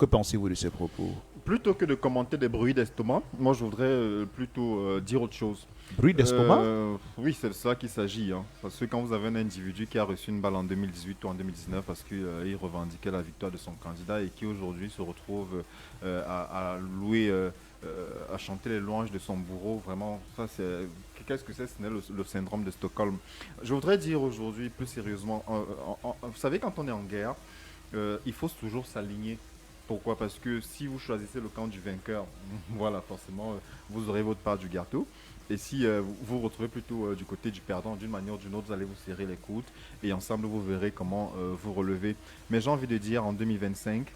Que pensez-vous de ces propos? Plutôt que de commenter des bruits d'estomac, moi je voudrais plutôt dire autre chose. Bruit d'estomac? Oui, c'est de ça qu'il s'agit. Parce que quand vous avez un individu qui a reçu une balle en 2018 ou en 2019 parce qu'il revendiquait la victoire de son candidat et qui aujourd'hui se retrouve à louer, à chanter les louanges de son bourreau, vraiment, ça c'est... Qu'est-ce que c'est? Ce n'est le syndrome de Stockholm. Je voudrais dire aujourd'hui plus sérieusement, vous savez, quand on est en guerre, il faut toujours s'aligner. Pourquoi? Parce que si vous choisissez le camp du vainqueur, voilà, forcément, vous aurez votre part du gâteau. Et si vous vous retrouvez plutôt du côté du perdant, d'une manière ou d'une autre, vous allez vous serrer les coudes et ensemble, vous verrez comment vous relever. Mais j'ai envie de dire, en 2025,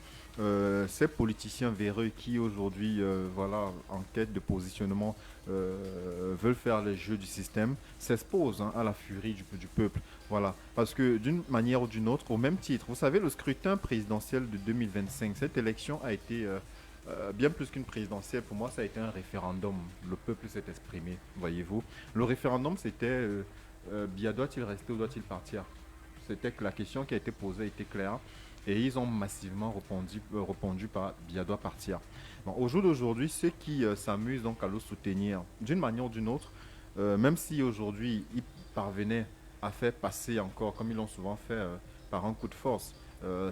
ces politiciens véreux qui aujourd'hui, voilà, en quête de positionnement, veulent faire les jeux du système, s'exposent à la furie du peuple. Voilà. Parce que d'une manière ou d'une autre, au même titre, vous savez, le scrutin présidentiel de 2025, cette élection a été bien plus qu'une présidentielle. Pour moi, ça a été un référendum. Le peuple s'est exprimé, voyez-vous. Le référendum, c'était Biya doit-il rester ou doit-il partir? C'était que la question qui a été posée était claire. Et ils ont massivement répondu par Biya doit partir. Bon, au jour d'aujourd'hui, ceux qui s'amusent donc à le soutenir d'une manière ou d'une autre, même si aujourd'hui ils parvenaient à faire passer encore, comme ils l'ont souvent fait par un coup de force,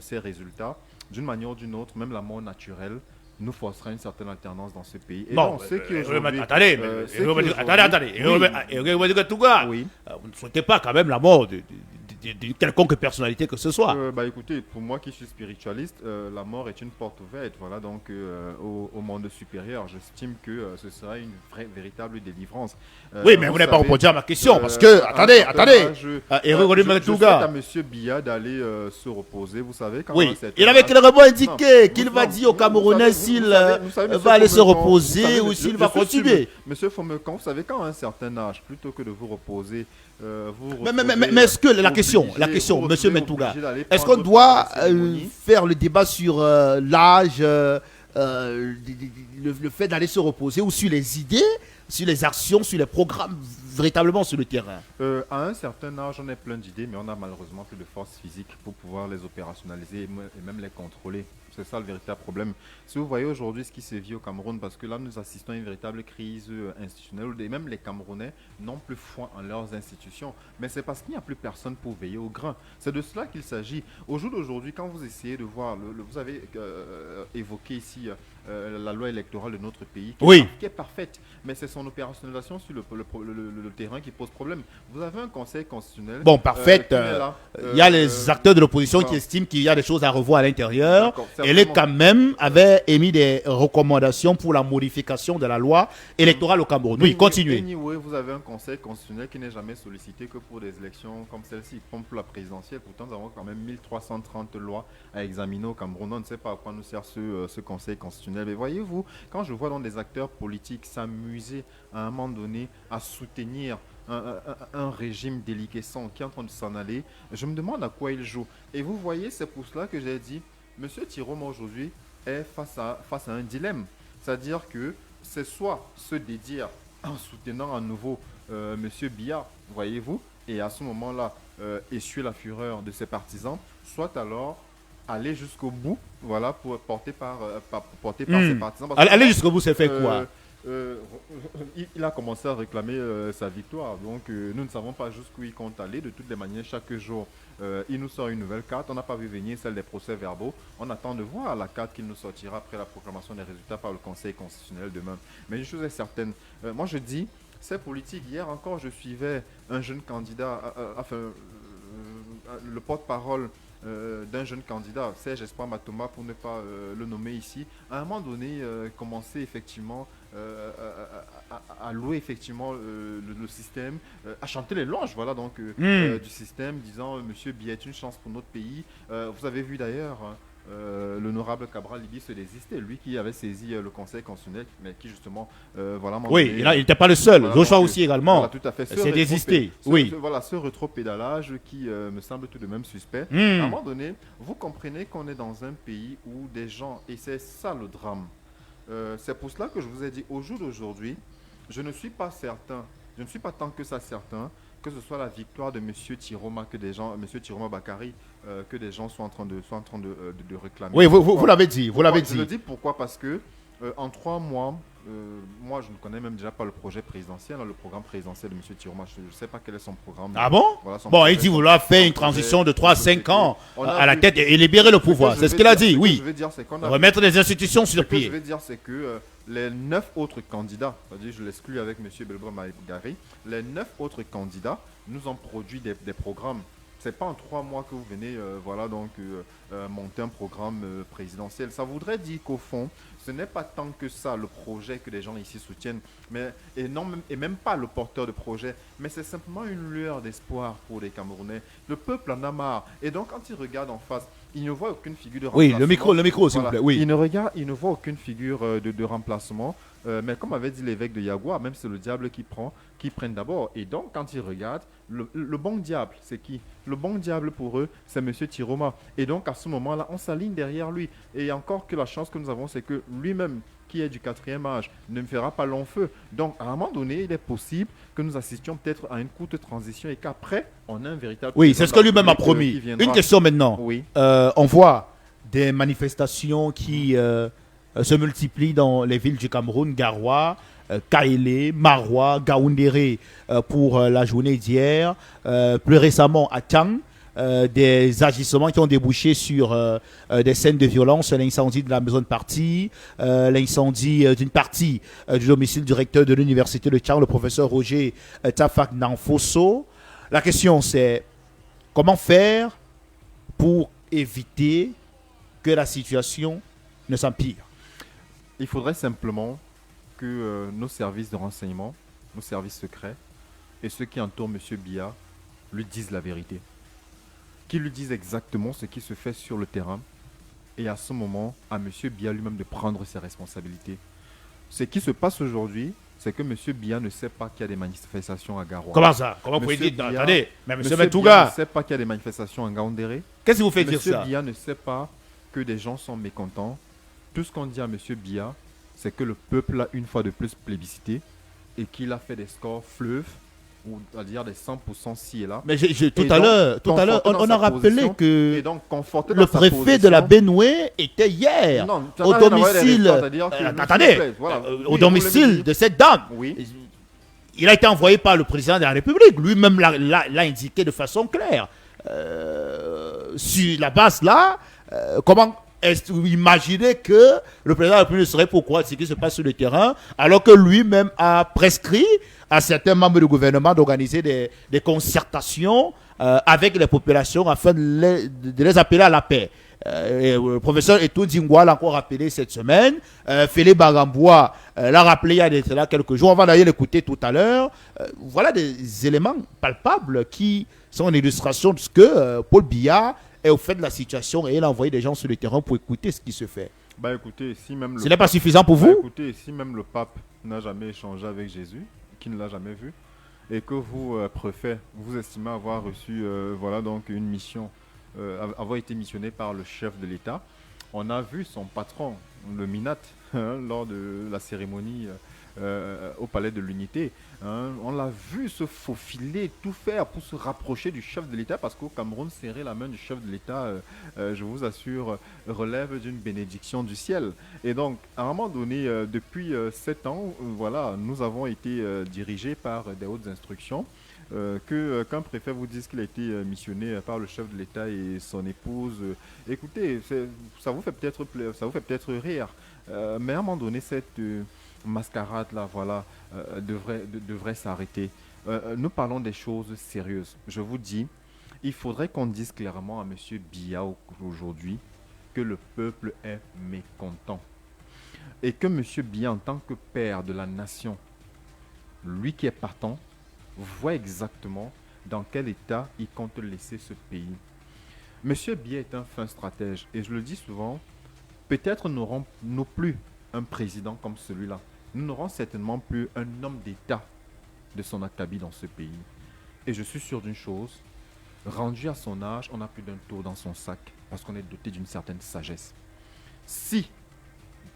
ces résultats, d'une manière ou d'une autre, même la mort naturelle nous forcera une certaine alternance dans ce pays. Et Non, donc, ceux qui aujourd'hui... attendez, Oui. Vous ne souhaitez pas quand même la mort de quelconque personnalité que ce soit. Écoutez, pour moi qui suis spiritualiste, la mort est une porte ouverte, voilà, donc au monde supérieur. J'estime que ce sera une véritable délivrance. Oui, mais vous n'avez pas répondu à ma question, parce que, attendez. Je souhaite à M. Biya d'aller se reposer, vous savez. Oui, il avait clairement indiqué qu'il va dire aux Camerounais s'il va aller se reposer ou s'il va continuer. Monsieur Fomecan, vous savez, quand à un certain âge, plutôt que de vous reposer, mais est-ce que la question, monsieur Mentouga, est-ce qu'on doit faire le débat sur l'âge, le fait d'aller se reposer ou sur les idées, sur les actions, sur les programmes véritablement sur le terrain? À un certain âge, on a plein d'idées, mais on a malheureusement plus de force physique pour pouvoir les opérationnaliser et même les contrôler. C'est ça le véritable problème. Si vous voyez aujourd'hui ce qui se vit au Cameroun, parce que là nous assistons à une véritable crise institutionnelle, et même les Camerounais n'ont plus foi en leurs institutions. Mais c'est parce qu'il n'y a plus personne pour veiller au grain. C'est de cela qu'il s'agit. Au jour d'aujourd'hui, quand vous essayez de voir, vous avez évoqué ici la loi électorale de notre pays, qui est parfaite, mais c'est son opérationnalisation sur le terrain qui pose problème. Vous avez un conseil constitutionnel... Bon, parfaite. Il y a les acteurs de l'opposition qui estiment qu'il y a des choses à revoir à l'intérieur. Et les quand même avait émis des recommandations pour la modification de la loi électorale au Cameroun. Oui, continuez. Anyway, vous avez un conseil constitutionnel qui n'est jamais sollicité que pour des élections comme celle-ci, comme pour la présidentielle. Pourtant, nous avons quand même 1330 lois à examiner au Cameroun. On ne sait pas à quoi nous sert ce conseil constitutionnel. Mais voyez-vous, quand je vois dans des acteurs politiques s'amuser à un moment donné à soutenir un régime déliquescent qui est en train de s'en aller, je me demande à quoi il joue. Et vous voyez, c'est pour cela que j'ai dit, Monsieur Tiroma aujourd'hui est face à un dilemme. C'est-à-dire que c'est soit se dédier en soutenant à nouveau Monsieur Biya, voyez-vous, et à ce moment-là, essuyer la fureur de ses partisans, soit alors aller jusqu'au bout, voilà, pour porter par ses partisans. Aller jusqu'au bout, c'est fait quoi? Il a commencé à réclamer sa victoire, donc nous ne savons pas jusqu'où il compte aller. De toutes les manières, chaque jour, il nous sort une nouvelle carte. On n'a pas vu venir celle des procès verbaux. On attend de voir la carte qu'il nous sortira après la proclamation des résultats par le Conseil constitutionnel demain. Mais une chose est certaine, moi je dis, c'est politique. Hier encore, je suivais un jeune candidat, le porte-parole d'un jeune candidat, Serge Espoir Matoma, pour ne pas le nommer ici, à un moment donné, commencer effectivement à louer effectivement le système, à chanter les louanges, voilà, donc, du système, disant Monsieur Biya est une chance pour notre pays. Vous avez vu d'ailleurs l'honorable Cabral Libye se désister, lui qui avait saisi le Conseil constitutionnel, mais qui justement, voilà. Oui, il n'était pas le seul. Voilà, Joshua aussi également. Voilà, tout à fait. C'est désisté. Oui. Voilà, ce rétropédalage qui me semble tout de même suspect. À un moment donné, vous comprenez qu'on est dans un pays où des gens, et c'est ça le drame. C'est pour cela que je vous ai dit, au jour d'aujourd'hui, je ne suis pas certain, je ne suis pas tant que ça certain que ce soit la victoire de M. Tiroma, M. Tiroma Bakary, que des gens sont en train de réclamer. Oui, vous l'avez dit, vous l'avez dit. Je le dis pourquoi? Parce que en 3 mois, moi je ne connais même déjà pas le projet présidentiel, le programme présidentiel de M. Tiroma. Je ne sais pas quel est son programme. Ah bon? Voilà, son Bon, projet, il dit vouloir faire une transition de 3 à 5 ans On a à la vu- tête et libérer le pouvoir. C'est ce qu'il a dit, Ce que oui. je veux dire, c'est qu'on a Remettre les institutions sur Ce que je pied. veux dire, c'est que les 9 autres candidats, c'est-à-dire je l'exclus avec M. Belbra Maïgari, les 9 autres candidats nous ont produit des programmes. C'est pas en 3 mois que vous venez monter un programme présidentiel. Ça voudrait dire qu'au fond, ce n'est pas tant que ça le projet que les gens ici soutiennent, et même pas le porteur de projet, mais c'est simplement une lueur d'espoir pour les Camerounais. Le peuple en a marre. Et donc quand ils regardent en face, ils ne voient aucune figure de remplacement. Oui, le micro, s'il vous plaît. Oui. Ils ne voient aucune figure de remplacement. Mais comme avait dit l'évêque de Yagua, même c'est le diable qui prenne d'abord. Et donc, quand ils regardent, le bon diable, c'est qui? Le bon diable pour eux, c'est M. Tiroma. Et donc, à ce moment-là, on s'aligne derrière lui. Et encore que la chance que nous avons, c'est que lui-même, qui est du 4e âge, ne me fera pas long feu. Donc, à un moment donné, il est possible que nous assistions peut-être à une courte transition et qu'après, on ait un véritable... Oui, c'est ce que lui-même a promis. qui viendra. Une question maintenant. Oui. On voit des manifestations qui se multiplient dans les villes du Cameroun, Garoua, Kaélé, Maroua, Gaoundéré pour la journée d'hier. Plus récemment à Tiang, des agissements qui ont débouché sur des scènes de violence, l'incendie de la maison de parti, l'incendie d'une partie du domicile du recteur de l'université de Tiang, le professeur Roger Tafak Nanfosso. La question c'est comment faire pour éviter que la situation ne s'empire? Il faudrait simplement que nos services de renseignement, nos services secrets et ceux qui entourent M. Biya lui disent la vérité. Qu'ils lui disent exactement ce qui se fait sur le terrain et à ce moment, à M. Biya lui-même de prendre ses responsabilités. Ce qui se passe aujourd'hui, c'est que M. Biya ne sait pas qu'il y a des manifestations à Garoua. Comment ça? Comment vous pouvez Monsieur dire? Biya- Attendez, mais Monsieur M. Biya Metouga, ne sait pas qu'il y a des manifestations à Gaoundéré. qu'est-ce qui vous fait dire Monsieur ça? Biya ne sait pas que des gens sont mécontents. Tout ce qu'on dit à M. Biya, c'est que le peuple a une fois de plus plébiscité et qu'il a fait des scores fleuves, ou à dire des 100% ci et là. Mais tout Et à donc, l'heure, conforté dans on sa a rappelé position, que et donc, conforté le dans sa préfet de la position- Benoué était hier Non, ça au n'a rien à voir avec les domicile, résultats, c'est-à-dire que, s'il vous attendez, plaît, voilà. Oui, au vous voulez me domicile dire- de cette dame. Oui. Il a été envoyé par le président de la République. Lui-même l'a indiqué de façon claire. Sur la base là, comment est-ce que vous imaginez que le président de la République serait pour croire ce qui se passe sur le terrain, alors que lui-même a prescrit à certains membres du gouvernement d'organiser des concertations avec les populations afin de les appeler à la paix. Le professeur Etou Dingwa l'a encore rappelé cette semaine. Félix Bagamboua l'a rappelé il y a cela quelques jours. On va d'ailleurs l'écouter tout à l'heure. Voilà des éléments palpables qui sont une illustration de ce que Paul Biya est au fait de la situation et il a envoyé des gens sur le terrain pour écouter ce qui se fait. Bah écoutez, si même Ce n'est pas suffisant pour Bah, vous? écoutez, si même le pape n'a jamais échangé avec Jésus, qui ne l'a jamais vu, et que vous, préfet, vous estimez avoir reçu donc une mission, avoir été missionné par le chef de l'État, on a vu son patron, le Minat, lors de la cérémonie au Palais de l'Unité. On l'a vu se faufiler, tout faire pour se rapprocher du chef de l'État, parce qu'au Cameroun, serrer la main du chef de l'État, je vous assure, relève d'une bénédiction du ciel. Et donc, à un moment donné, depuis 7 ans, voilà, nous avons été dirigés par des hautes instructions. Qu'un préfet vous dise qu'il a été missionné par le chef de l'État et son épouse, écoutez, ça vous fait peut-être rire, mais à un moment donné, cette mascarade là, voilà, devrait s'arrêter. Nous parlons des choses sérieuses. Je vous dis, il faudrait qu'on dise clairement à M. Biya aujourd'hui que le peuple est mécontent et que M. Biya, en tant que père de la nation, lui qui est partant, voit exactement dans quel état il compte laisser ce pays. M. Biya est un fin stratège et je le dis souvent, peut-être n'aurons-nous plus un président comme celui-là. Nous n'aurons certainement plus un homme d'État de son acabit dans ce pays. Et je suis sûr d'une chose, rendu à son âge, on n'a plus d'un tour dans son sac parce qu'on est doté d'une certaine sagesse. Si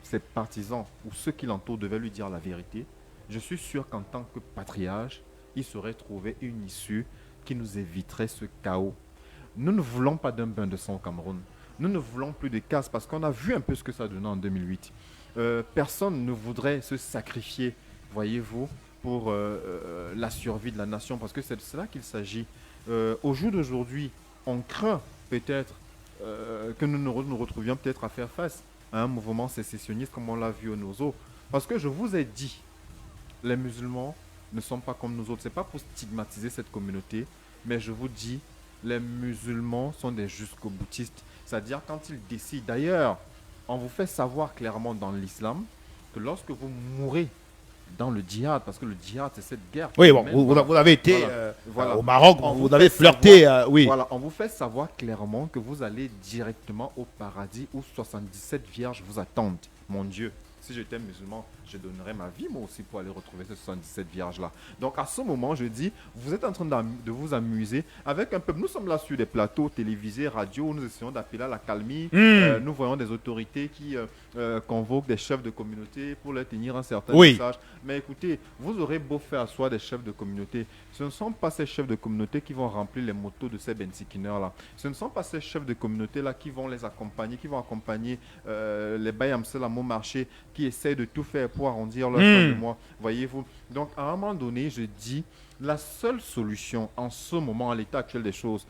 ses partisans ou ceux qui l'entourent devaient lui dire la vérité, je suis sûr qu'en tant que patriarche, il saurait trouver une issue qui nous éviterait ce chaos. Nous ne voulons pas d'un bain de sang au Cameroun. Nous ne voulons plus de casse parce qu'on a vu un peu ce que ça donnait en 2008. Personne ne voudrait se sacrifier, voyez-vous, pour la survie de la nation, parce que c'est de cela qu'il s'agit. Au jour d'aujourd'hui, on craint peut-être que nous nous retrouvions peut-être à faire face à un mouvement sécessionniste comme on l'a vu au Nozo. Parce que je vous ai dit, les musulmans ne sont pas comme nous autres. Ce n'est pas pour stigmatiser cette communauté, mais je vous dis, les musulmans sont des jusqu'au-boutistes. C'est-à-dire quand ils décident, d'ailleurs, on vous fait savoir clairement dans l'islam que lorsque vous mourrez dans le djihad, parce que le djihad c'est cette guerre. Oui, bon, vous avez été au Maroc, vous avez flirté, oui. Voilà, on vous fait savoir clairement que vous allez directement au paradis où 77 vierges vous attendent. Mon Dieu, si j'étais musulman, je donnerais ma vie moi aussi pour aller retrouver ces 77 vierges-là. Donc à ce moment, je dis, vous êtes en train de vous amuser avec un peuple. Nous sommes là sur des plateaux télévisés, radio, où nous essayons d'appeler à la calmie. Nous voyons des autorités qui convoquent des chefs de communauté pour leur tenir un certain message. Mais écoutez, vous aurez beau faire asseoir des chefs de communauté, ce ne sont pas ces chefs de communauté qui vont remplir les motos de ces bensikineurs-là. Ce ne sont pas ces chefs de communauté-là qui vont les accompagner, qui vont accompagner les Bayamsel à Montmarché, qui essayent de tout faire pour arrondir leur fin de mois. Voyez-vous. Donc, à un moment donné, je dis, la seule solution en ce moment, à l'état actuel des choses,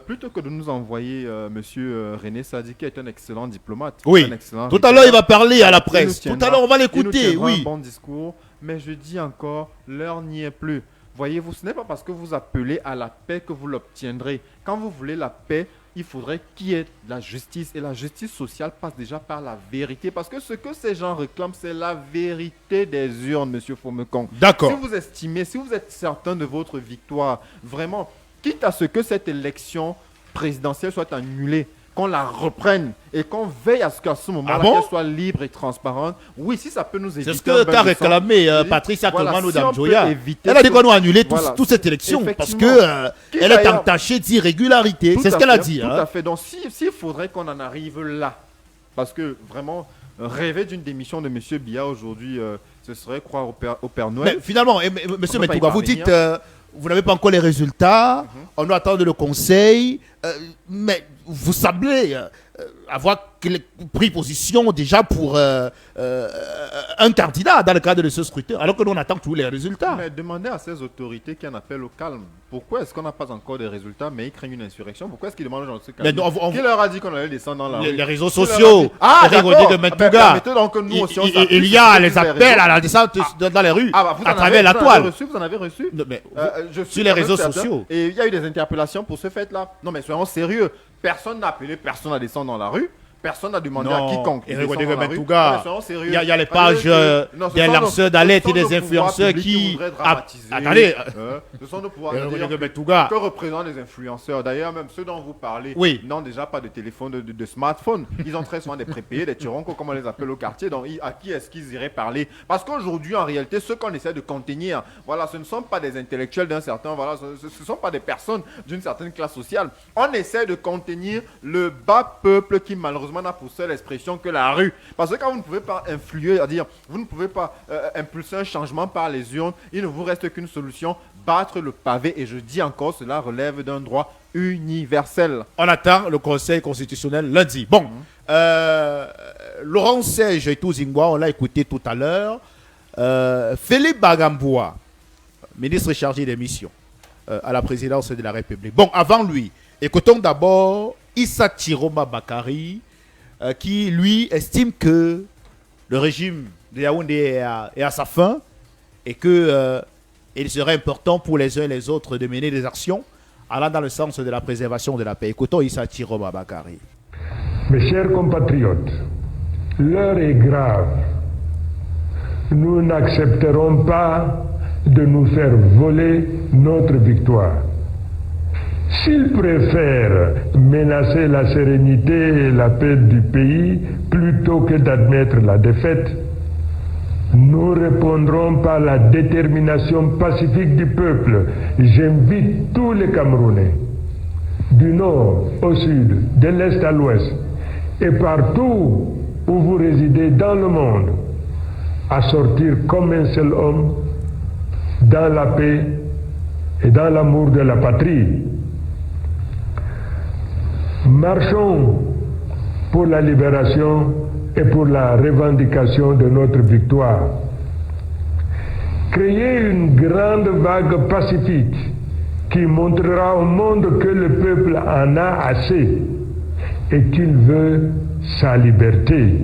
plutôt que de nous envoyer monsieur René Sadi, qui est un excellent diplomate. Oui, tout à l'heure, il va parler à la presse. Tout à l'heure, on va l'écouter, oui. Un bon discours, mais je dis encore, l'heure n'y est plus. Voyez-vous, ce n'est pas parce que vous appelez à la paix que vous l'obtiendrez. Quand vous voulez la paix, il faudrait qu'il y ait de la justice. Et la justice sociale passe déjà par la vérité. Parce que ce que ces gens réclament, c'est la vérité des urnes, monsieur Fomekong. D'accord. Si vous estimez, si vous êtes certain de votre victoire, vraiment, quitte à ce que cette élection présidentielle soit annulée, qu'on la reprenne et qu'on veille à ce qu'à ce moment-là, qu'elle soit libre et transparente. Oui, si ça peut nous éviter. C'est ce que qu'a réclamé Patricia Colmano Damjoya. Elle a dit qu'on doit annuler toute cette élection parce qu'elle est entachée d'irrégularité. C'est ce qu'elle a dit. Tout à fait. Donc, s'il faudrait qu'on en arrive là, parce que vraiment, rêver d'une démission de M. Biya aujourd'hui, ce serait croire au Père Noël. Mais finalement, M. Metouga, vous dites, vous n'avez pas encore les résultats, on doit attendre le conseil, mais vous semblez avoir pris position déjà pour un candidat dans le cadre de ce scrutin, alors que nous on attend tous les résultats. Mais demandez à ces autorités qui en appellent au calme. Pourquoi est-ce qu'on n'a pas encore des résultats, mais ils craignent une insurrection? Pourquoi est-ce qu'ils demandent aux gens de se calmer? Qui leur a dit qu'on allait descendre dans la rue? Les réseaux sociaux, de Metouga. Il y a les appels à la descente dans les rues, à travers la toile. Vous en avez reçu? Sur les réseaux sociaux. Et il y a eu des interpellations pour ce fait-là. Non mais soyons sérieux. Personne n'a appelé personne à descendre dans la rue. Personne n'a demandé à quiconque. Il y a les pages des lanceurs d'alerte et des influenceurs qui... Attendez. Ce sont nos pouvoirs que représentent les influenceurs. D'ailleurs, même ceux dont vous parlez n'ont déjà pas de téléphone, de smartphone. Ils ont très souvent des prépayés, des tyroncos, comme on les appelle au quartier. Donc, à qui est-ce qu'ils iraient parler? Parce qu'aujourd'hui, en réalité, ceux qu'on essaie de contenir, voilà, ce ne sont pas des intellectuels d'un certain... Voilà, ce ne sont pas des personnes d'une certaine classe sociale. On essaie de contenir le bas peuple qui, malheureusement, n'a pour seule expression que la rue. Parce que quand vous ne pouvez pas influer, c'est-à-dire vous ne pouvez pas impulser un changement par les urnes, il ne vous reste qu'une solution, battre le pavé. Et je dis encore, cela relève d'un droit universel. On attend le Conseil constitutionnel lundi. Bon, Laurent Serge et Touzingwa, on l'a écouté tout à l'heure. Philippe Bagamboua, ministre chargé des missions à la présidence de la République. Bon, avant lui, écoutons d'abord Issa Chiroma Bakari, qui lui estime que le régime de Yaoundé est à sa fin et que il serait important pour les uns et les autres de mener des actions allant dans le sens de la préservation de la paix. Écoutons Issa Chiroma Bakari. Mes chers compatriotes, l'heure est grave. Nous n'accepterons pas de nous faire voler notre victoire. S'ils préfèrent menacer la sérénité et la paix du pays plutôt que d'admettre la défaite, nous répondrons par la détermination pacifique du peuple. J'invite tous les Camerounais, du nord au sud, de l'est à l'ouest, et partout où vous résidez dans le monde, à sortir comme un seul homme dans la paix et dans l'amour de la patrie. Marchons pour la libération et pour la revendication de notre victoire. Créer une grande vague pacifique qui montrera au monde que le peuple en a assez et qu'il veut sa liberté.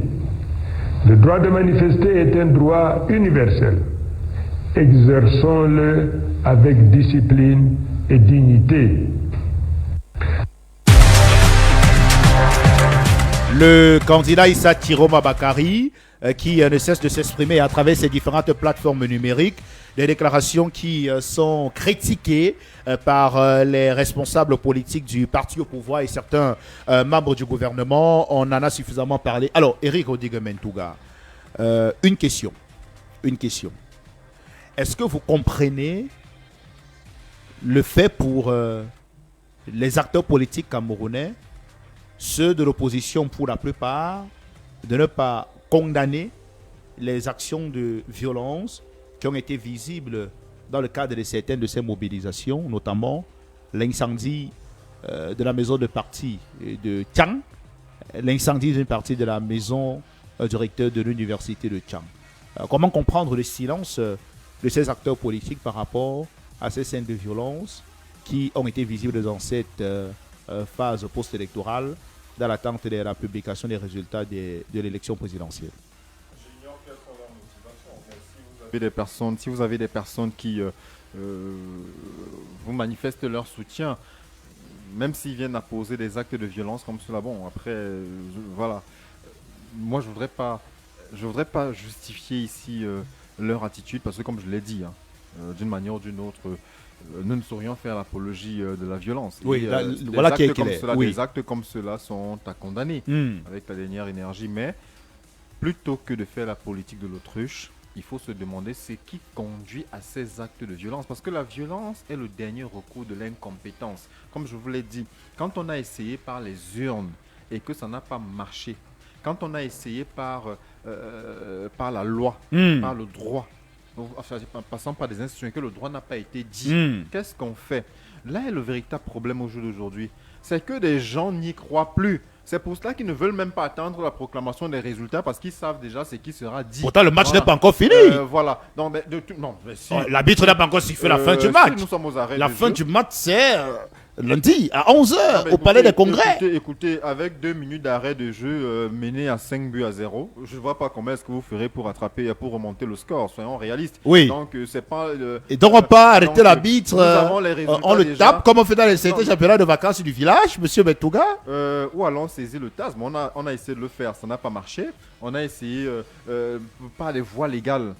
Le droit de manifester est un droit universel. Exerçons-le avec discipline et dignité. Le candidat Issa Tiroma Bakari, qui ne cesse de s'exprimer à travers ses différentes plateformes numériques, des déclarations qui sont critiquées par les responsables politiques du parti au pouvoir et certains membres du gouvernement. On en a suffisamment parlé. Alors, Eric Odigue-Mentouga, une question. Est-ce que vous comprenez le fait pour les acteurs politiques camerounais, ceux de l'opposition pour la plupart, de ne pas condamner les actions de violence qui ont été visibles dans le cadre de certaines de ces mobilisations, notamment l'incendie de la maison de parti de Tiang, l'incendie d'une partie de la maison du recteur de l'université de Tiang. Comment comprendre le silence de ces acteurs politiques par rapport à ces scènes de violence qui ont été visibles dans cette phase post-électorale dans l'attente de la publication des résultats de l'élection présidentielle? J'ignore quelles sont leurs motivations, mais si vous avez des personnes qui vous manifestent leur soutien, même s'ils viennent à poser des actes de violence comme cela, bon, après, voilà. Moi, je voudrais pas justifier ici leur attitude, parce que comme je l'ai dit, d'une manière ou d'une autre, nous ne saurions faire l'apologie de la violence. Oui, Et, voilà qui est clair. Oui. Des actes comme cela sont à condamner avec la dernière énergie. Mais plutôt que de faire la politique de l'autruche, il faut se demander ce qui conduit à ces actes de violence. Parce que la violence est le dernier recours de l'incompétence. Comme je vous l'ai dit, quand on a essayé par les urnes et que ça n'a pas marché, quand on a essayé par la loi, par le droit, enfin, passant par des institutions et que le droit n'a pas été dit, qu'est-ce qu'on fait? Là est le véritable problème au jour d'aujourd'hui. C'est que des gens n'y croient plus. C'est pour cela qu'ils ne veulent même pas attendre la proclamation des résultats parce qu'ils savent déjà ce qui sera dit. Pourtant, le match n'est pas encore fini. Voilà. Non, mais si. L'arbitre n'a pas encore sifflé la fin du match. Si nous sommes aux arrêts la de fin jeu. du match, c'est lundi à 11h au Palais des Congrès. Écoutez, avec 2 minutes d'arrêt de jeu mené à 5-0, je ne vois pas comment est-ce que vous ferez pour remonter le score. Soyons réalistes. Oui. Donc, c'est pas. Et donc, on ne pas arrêter l'arbitre. On le déjà. tape comme on fait dans les championnats de vacances du village, monsieur Mentouga. Ou alors on saisit le TAS. Mais on a essayé de le faire, ça n'a pas marché. On a essayé par les voies légales,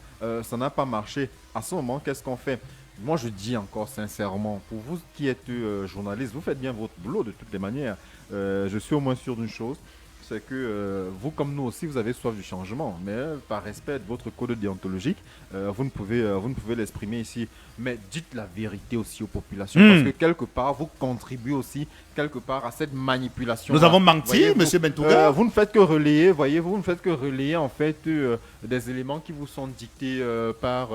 ça n'a pas marché. À ce moment, qu'est-ce qu'on fait? Moi, je dis encore sincèrement, pour vous qui êtes journaliste, vous faites bien votre boulot de toutes les manières. Je suis au moins sûr d'une chose, c'est que vous, comme nous aussi, vous avez soif du changement. Mais par respect de votre code déontologique, vous ne pouvez l'exprimer ici. Mais dites la vérité aussi aux populations, parce que quelque part, vous contribuez aussi quelque part à cette manipulation. Nous avons menti, monsieur Mentouga. Vous ne faites que relayer, vous ne faites que relayer en fait des éléments qui vous sont dictés par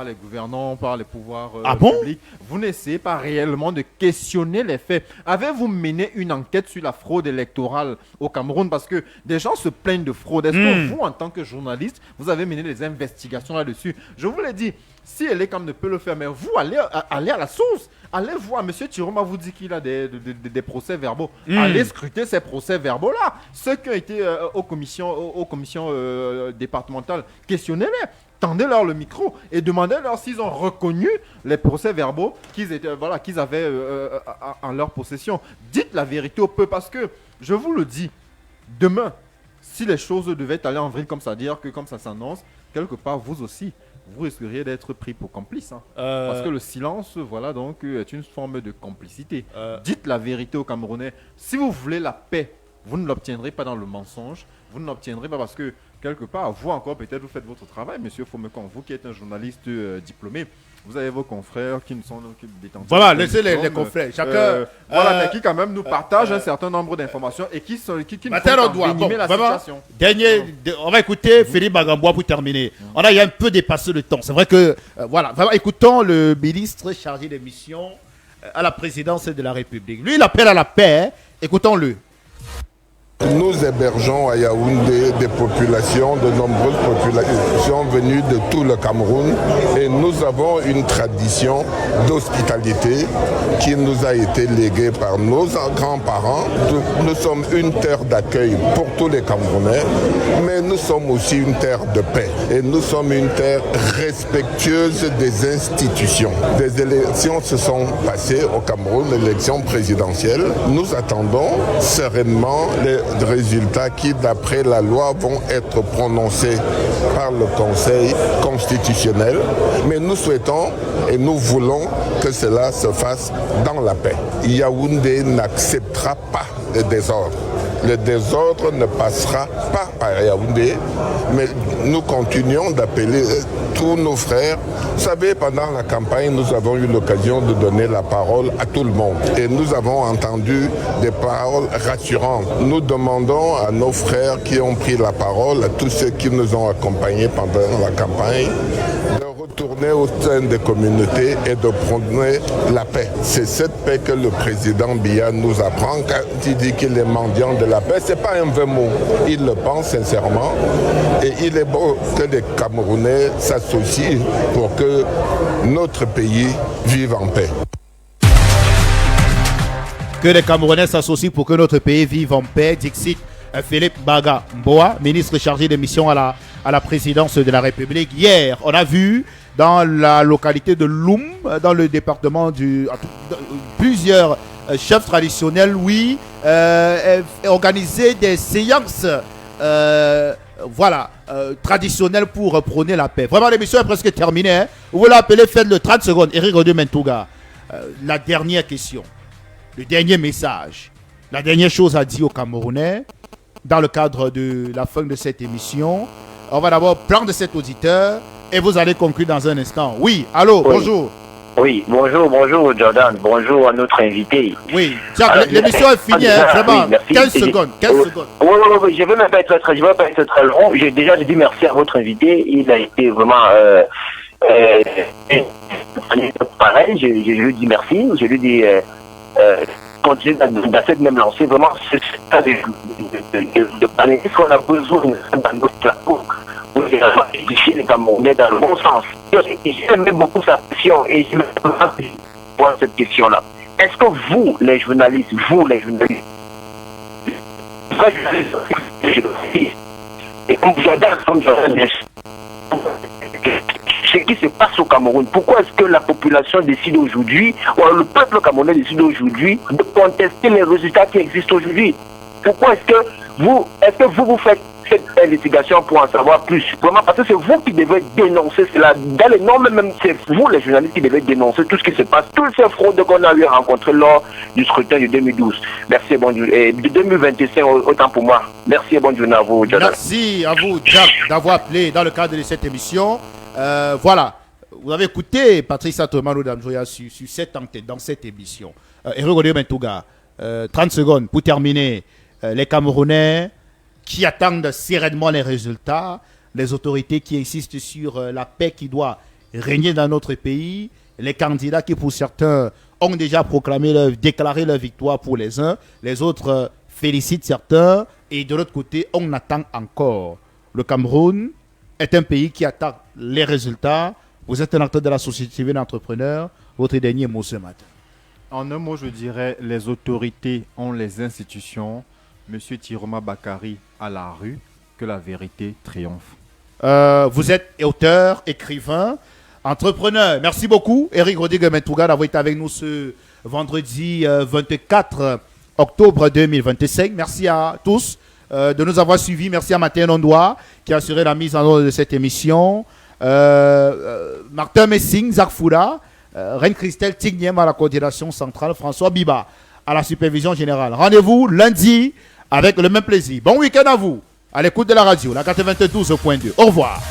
les gouvernants, par les pouvoirs publics. Vous n'essayez pas réellement de questionner les faits. Avez-vous mené une enquête sur la fraude électorale au Cameroun? Parce que des gens se plaignent de fraude. Est-ce que vous, en tant que journaliste, vous avez mené des investigations là-dessus? Je vous l'ai dit, si Elekam ne peut le faire, mais vous, allez à la source. Allez voir, M. Tiroma vous dit qu'il a des procès verbaux. Allez scruter ces procès verbaux-là. Ceux qui ont été aux commissions départementales, questionnez-les. Tendez-leur le micro et demandez-leur s'ils ont reconnu les procès verbaux qu'ils avaient en leur possession. Dites la vérité au peuple parce que, je vous le dis, demain, si les choses devaient aller en vrille comme ça, dire que comme ça s'annonce, quelque part, vous aussi, vous risqueriez d'être pris pour complice. Parce que le silence, voilà, donc, est une forme de complicité. Dites la vérité aux Camerounais. Si vous voulez la paix, vous ne l'obtiendrez pas dans le mensonge. Vous ne l'obtiendrez pas parce que quelque part, vous encore, peut-être, vous faites votre travail, monsieur Fomekan, vous qui êtes un journaliste diplômé. Vous avez vos confrères qui ne sont détenteurs. Voilà, laissez les confrères. Chacun. Voilà, mais qui quand même nous partagent un certain nombre d'informations et qui nous font envenimer la situation. On va écouter Philippe Bagambois pour terminer. On a un peu dépassé le temps. C'est vrai que, voilà, vraiment, écoutons le ministre chargé des missions à la présidence de la République. Lui, il appelle à la paix. Écoutons-le. Nous hébergeons à Yaoundé des populations, de nombreuses populations venues de tout le Cameroun et nous avons une tradition d'hospitalité qui nous a été léguée par nos grands-parents. Nous sommes une terre d'accueil pour tous les Camerounais, mais nous sommes aussi une terre de paix et nous sommes une terre respectueuse des institutions. Des élections se sont passées au Cameroun, l'élection présidentielle. Nous attendons sereinement les résultats qui, d'après la loi, vont être prononcés par le Conseil constitutionnel. Mais nous souhaitons et nous voulons que cela se fasse dans la paix. Yaoundé n'acceptera pas le désordre. Le désordre ne passera pas par Yaoundé, mais nous continuons d'appeler tous nos frères. Vous savez, pendant la campagne, nous avons eu l'occasion de donner la parole à tout le monde. Et nous avons entendu des paroles rassurantes. Nous demandons à nos frères qui ont pris la parole, à tous ceux qui nous ont accompagnés pendant la campagne, de retourner au sein des communautés et de prôner la paix. C'est cette paix que le président Biya nous apprend quand il dit qu'il est mendiant de la paix. Ce n'est pas un vain mot. Il le pense sincèrement. Et il est beau que les Camerounais s'associent pour que notre pays vive en paix. Que les Camerounais s'associent pour que notre pays vive en paix, Dixit Philippe Bagambois, ministre chargé des missions à la présidence de la République. Hier, on a vu dans la localité de Loum, dans le département plusieurs chefs traditionnels, organiser des séances traditionnelles pour prôner la paix. Vraiment, l'émission est presque terminée. Hein. Vous voulez appeler, faites le 30 secondes. Eric Rodé Mentouga, la dernière question, le dernier message, la dernière chose à dire aux Camerounais dans le cadre de la fin de cette émission. On va d'abord prendre cet auditeur et vous allez conclure dans un instant. Oui, allô, oui. Bonjour. Oui, bonjour Jordan, bonjour à notre invité. Oui, l'émission est finie, vraiment, oui, 15 secondes. Oui, je ne vais même pas être très long. J'ai déjà dit merci à votre invité, il a été vraiment pareil, je lui dis merci, je lui dis continuer dans cette même lancée, vraiment, c'est ça de parler, qu'on a besoin dans notre plateau. Pour édifier les Camerounais dans le bon sens. J'aime beaucoup sa question et je me pose cette question-là. Est-ce que vous, les journalistes, et comme Jordan, ce qui se passe au Cameroun, pourquoi est-ce que la population décide aujourd'hui, ou le peuple camerounais décide aujourd'hui de contester les résultats qui existent aujourd'hui? Pourquoi est-ce que vous faites cette investigation pour en savoir plus? Vraiment, parce que c'est vous qui devez dénoncer cela. Dans les normes, même c'est vous, les journalistes, qui devez dénoncer tout ce qui se passe, toutes ces fraudes qu'on a eu rencontrées lors du scrutin de 2012. Merci et bonne journée. Et de 2025, autant pour moi. Merci et bonne journée à vous, Jonathan. Merci à vous, Jack, d'avoir appelé dans le cadre de cette émission. Voilà. Vous avez écouté Patrice Atomano Damjoya sur cette antenne, dans cette émission. Eric Rodé Mentouga, 30 secondes pour terminer. Les Camerounais qui attendent sereinement les résultats, les autorités qui insistent sur la paix qui doit régner dans notre pays, les candidats qui pour certains ont déjà déclaré leur victoire pour les uns, les autres félicitent certains et de l'autre côté on attend encore. Le Cameroun est un pays qui attend les résultats. Vous êtes un acteur de la société civile entrepreneur. Votre dernier mot ce matin. En un mot, je dirais les autorités ont les institutions. Monsieur Tiroma Bakari à la rue, que la vérité triomphe. Vous êtes auteur, écrivain, entrepreneur. Merci beaucoup, Eric Rodrigue Mentouga, d'avoir été avec nous ce vendredi 24 octobre 2025. Merci à tous de nous avoir suivis. Merci à Martin Ondoa qui a assuré la mise en œuvre de cette émission. Martin Messing, Zach Foura, Reine Christelle Tignem à la coordination centrale, François Biba à la supervision générale. Rendez-vous lundi avec le même plaisir. Bon week-end à vous. à l'écoute de la radio, la 92.2. Au revoir.